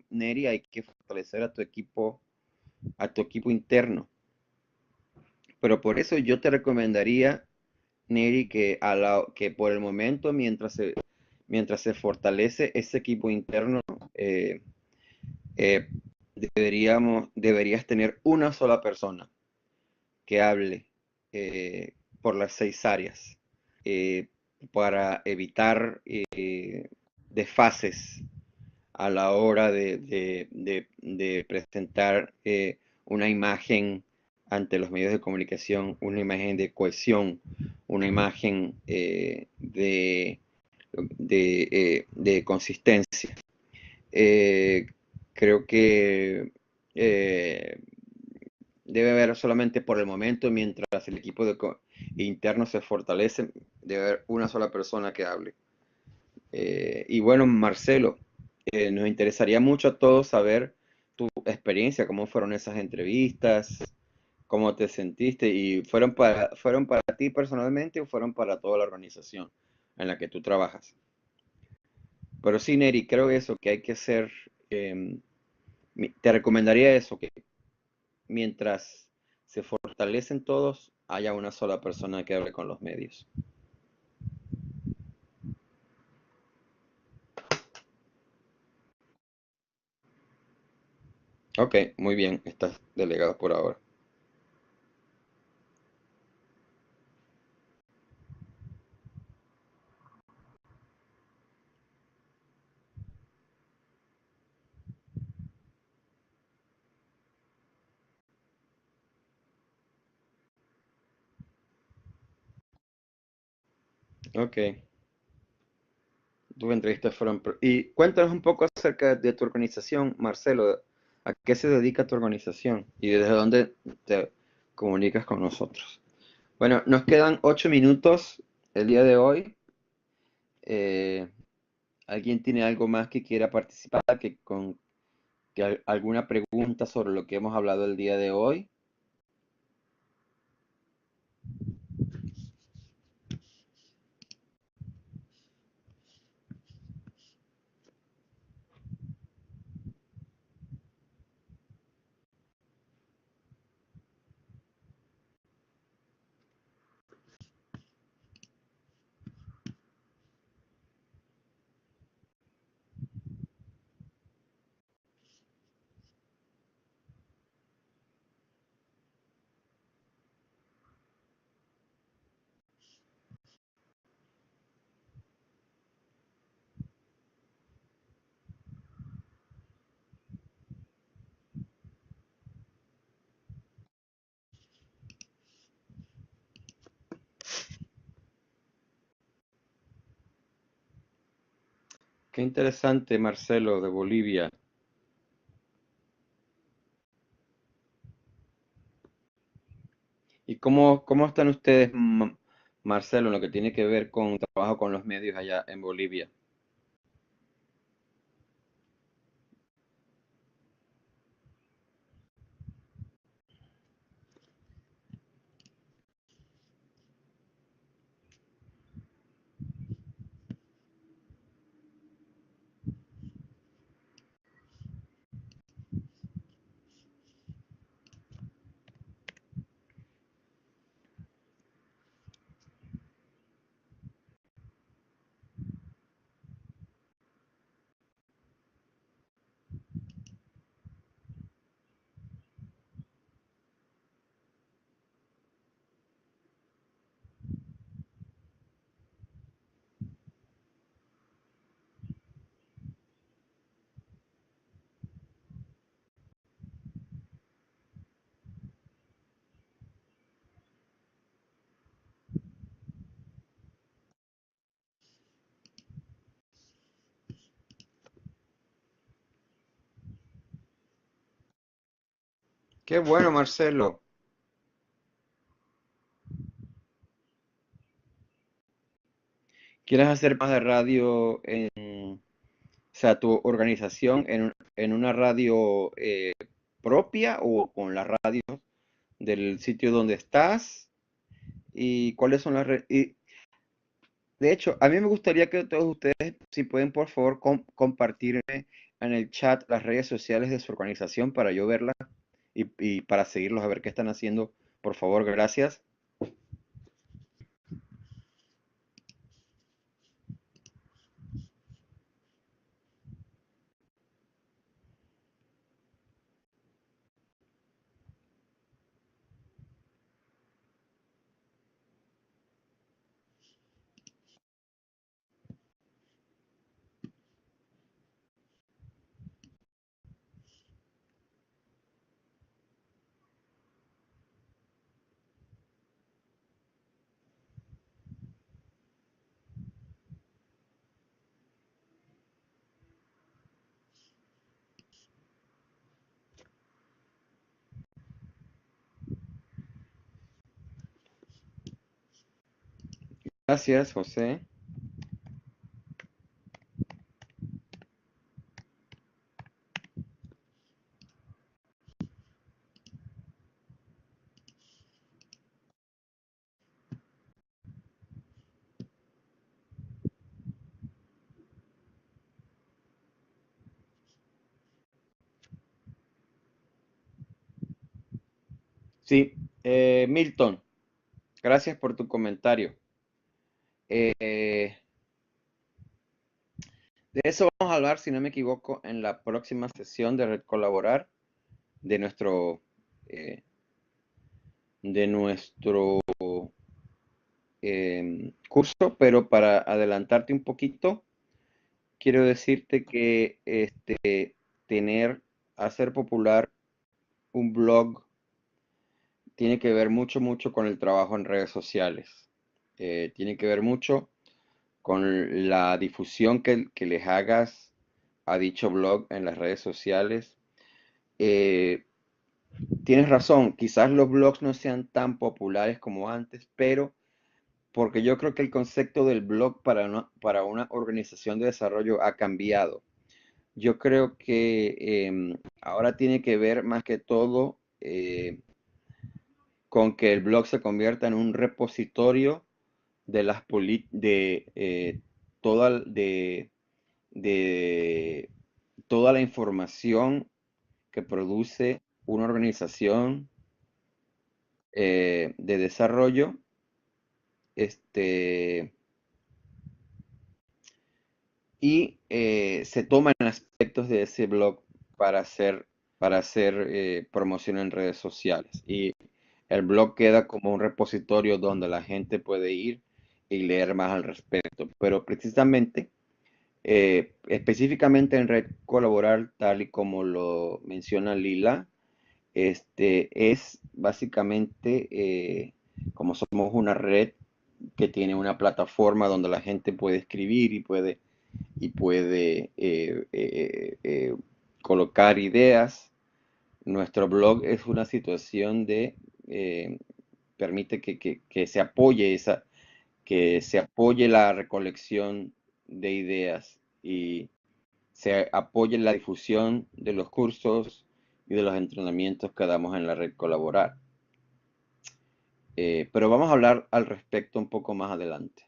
Neri, hay que fortalecer a tu equipo interno. Pero por eso yo te recomendaría, Neri, que por el momento, mientras se fortalece ese equipo interno, eh, eh, deberías tener una sola persona que hable por las 6 áreas, eh, para evitar desfases a la hora de presentar una imagen ante los medios de comunicación, una imagen de cohesión, una imagen de consistencia. Eh, Creo que eh, debe haber solamente por el momento, mientras el equipo interno se fortalece, debe haber una sola persona que hable. Y bueno, Marcelo, nos interesaría mucho a todos saber tu experiencia, cómo fueron esas entrevistas, cómo te sentiste y fueron para ti personalmente o fueron para toda la organización en la que tú trabajas. Pero sí, Neri, creo eso, que hay que hacer, te recomendaría eso, que mientras se fortalecen todos, haya una sola persona que hable con los medios. Ok, muy bien, estás delegado por ahora. Ok, tus entrevistas fueron... Y cuéntanos un poco acerca de tu organización, Marcelo. ¿A qué se dedica tu organización? ¿Y desde dónde te comunicas con nosotros? Bueno, nos quedan 8 minutos el día de hoy. Eh, ¿Alguien tiene algo más que quiera participar? ¿Alguna pregunta sobre lo que hemos hablado el día de hoy? Qué interesante, Marcelo, de Bolivia. ¿Y cómo están ustedes, Marcelo, en lo que tiene que ver con trabajo con los medios allá en Bolivia? Qué bueno, Marcelo. ¿Quieres hacer más de radio o sea, tu organización en una radio propia o con la radio del sitio donde estás? ¿Y cuáles son las? De hecho, a mí me gustaría que todos ustedes, si pueden, por favor, compartirme en el chat las redes sociales de su organización para yo verlas y para seguirlos a ver qué están haciendo. Por favor, gracias. Gracias, José. Sí, Milton, gracias por tu comentario. Eh, de eso vamos a hablar, si no me equivoco, en la próxima sesión de Red Colaborar de eh, nuestro curso, pero para adelantarte un poquito, quiero decirte que hacer popular un blog tiene que ver mucho con el trabajo en redes sociales. Tiene que ver mucho con la difusión que les hagas a dicho blog en las redes sociales. eh, tienes razón, quizás los blogs no sean tan populares como antes, pero porque yo creo que el concepto del blog para una organización de desarrollo ha cambiado. Yo creo que ahora tiene que ver más que todo con que el blog se convierta en un repositorio de toda, de toda la información que produce una organización de desarrollo, este, y se toman aspectos de ese blog para hacer promoción en redes sociales. Y el blog queda como un repositorio donde la gente puede ir y leer más al respecto. Pero precisamente, específicamente en Red Colaborar, tal y como lo menciona Lila, es básicamente, como somos una red que tiene una plataforma donde la gente puede escribir y puede colocar ideas. Nuestro blog es una situación eh, permite que se apoye que se apoye la recolección de ideas y se apoye la difusión de los cursos y de los entrenamientos que damos en la red Colaborar. Pero vamos a hablar al respecto un poco más adelante,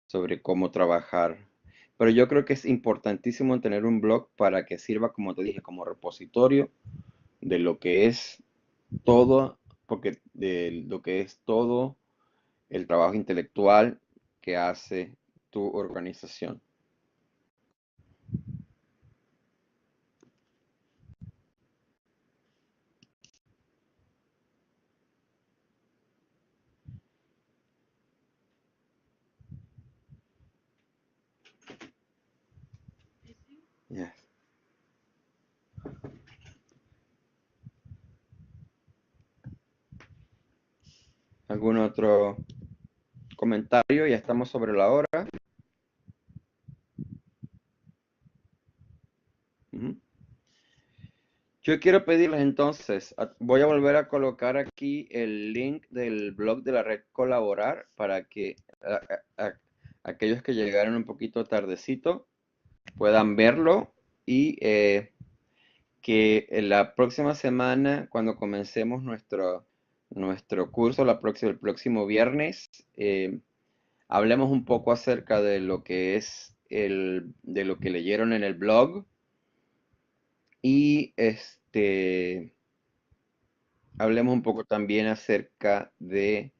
sobre cómo trabajar. Pero yo creo que es importantísimo tener un blog para que sirva, como te dije, como repositorio de lo que es todo, porque de lo que es todo el trabajo intelectual que hace tu organización. Yes. ¿Algún otro comentario? Ya estamos sobre la hora. Ujú. Yo quiero pedirles entonces, voy a volver a colocar aquí el link del blog de la red Colaborar para que aquellos que llegaron un poquito tardecito puedan verlo y que en la próxima semana, cuando comencemos nuestro curso, el próximo viernes, hablemos un poco acerca de lo que es de lo que leyeron en el blog y hablemos un poco también acerca de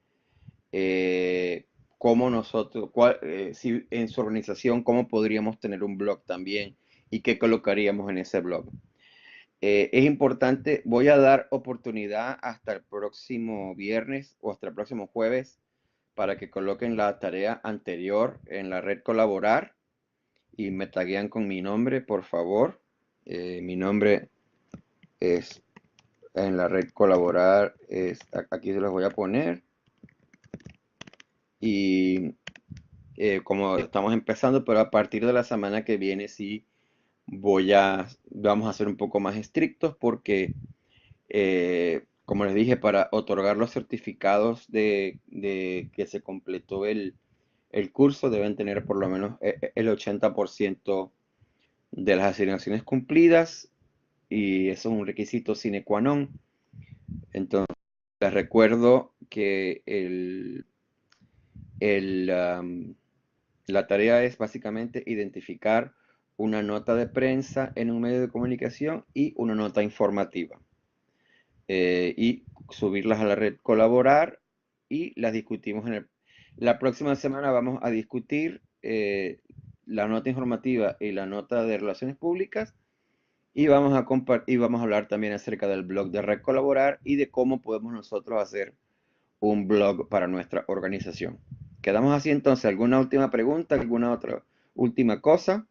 cómo nosotros, si en su organización, cómo podríamos tener un blog también y qué colocaríamos en ese blog. Es importante, voy a dar oportunidad hasta el próximo viernes o hasta el próximo jueves para que coloquen la tarea anterior en la red Colaborar y me taguean con mi nombre, por favor. Mi nombre es en la red Colaborar, aquí se los voy a poner. Y como estamos empezando, pero a partir de la semana que viene sí vamos a ser un poco más estrictos porque, como les dije, para otorgar los certificados de que se completó el curso deben tener por lo menos el 80% de las asignaciones cumplidas y eso es un requisito sine qua non. Entonces, les recuerdo que la tarea es básicamente identificar una nota de prensa en un medio de comunicación y una nota informativa. Y subirlas a la red Colaborar y las discutimos la próxima semana vamos a discutir la nota informativa y la nota de relaciones públicas y vamos a hablar también acerca del blog de Red Colaborar y de cómo podemos nosotros hacer un blog para nuestra organización. Quedamos así entonces. ¿Alguna última pregunta? ¿Alguna otra última cosa?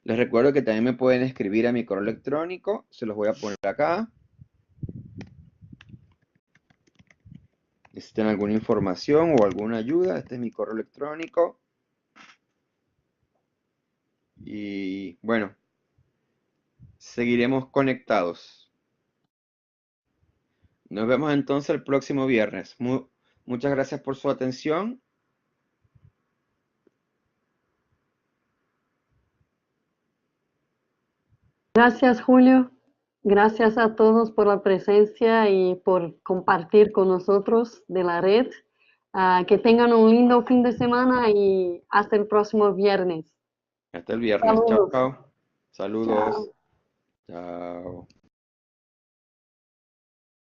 Les recuerdo que también me pueden escribir a mi correo electrónico. Se los voy a poner acá. ¿Necesitan alguna información o alguna ayuda? Este es mi correo electrónico. Y bueno, seguiremos conectados. Nos vemos entonces el próximo viernes. Muchas gracias por su atención. Gracias, Julio. Gracias a todos por la presencia y por compartir con nosotros de la red. Que tengan un lindo fin de semana y hasta el próximo viernes. Hasta el viernes. Chao, Saludos. chao. Saludos. Chao. Chao.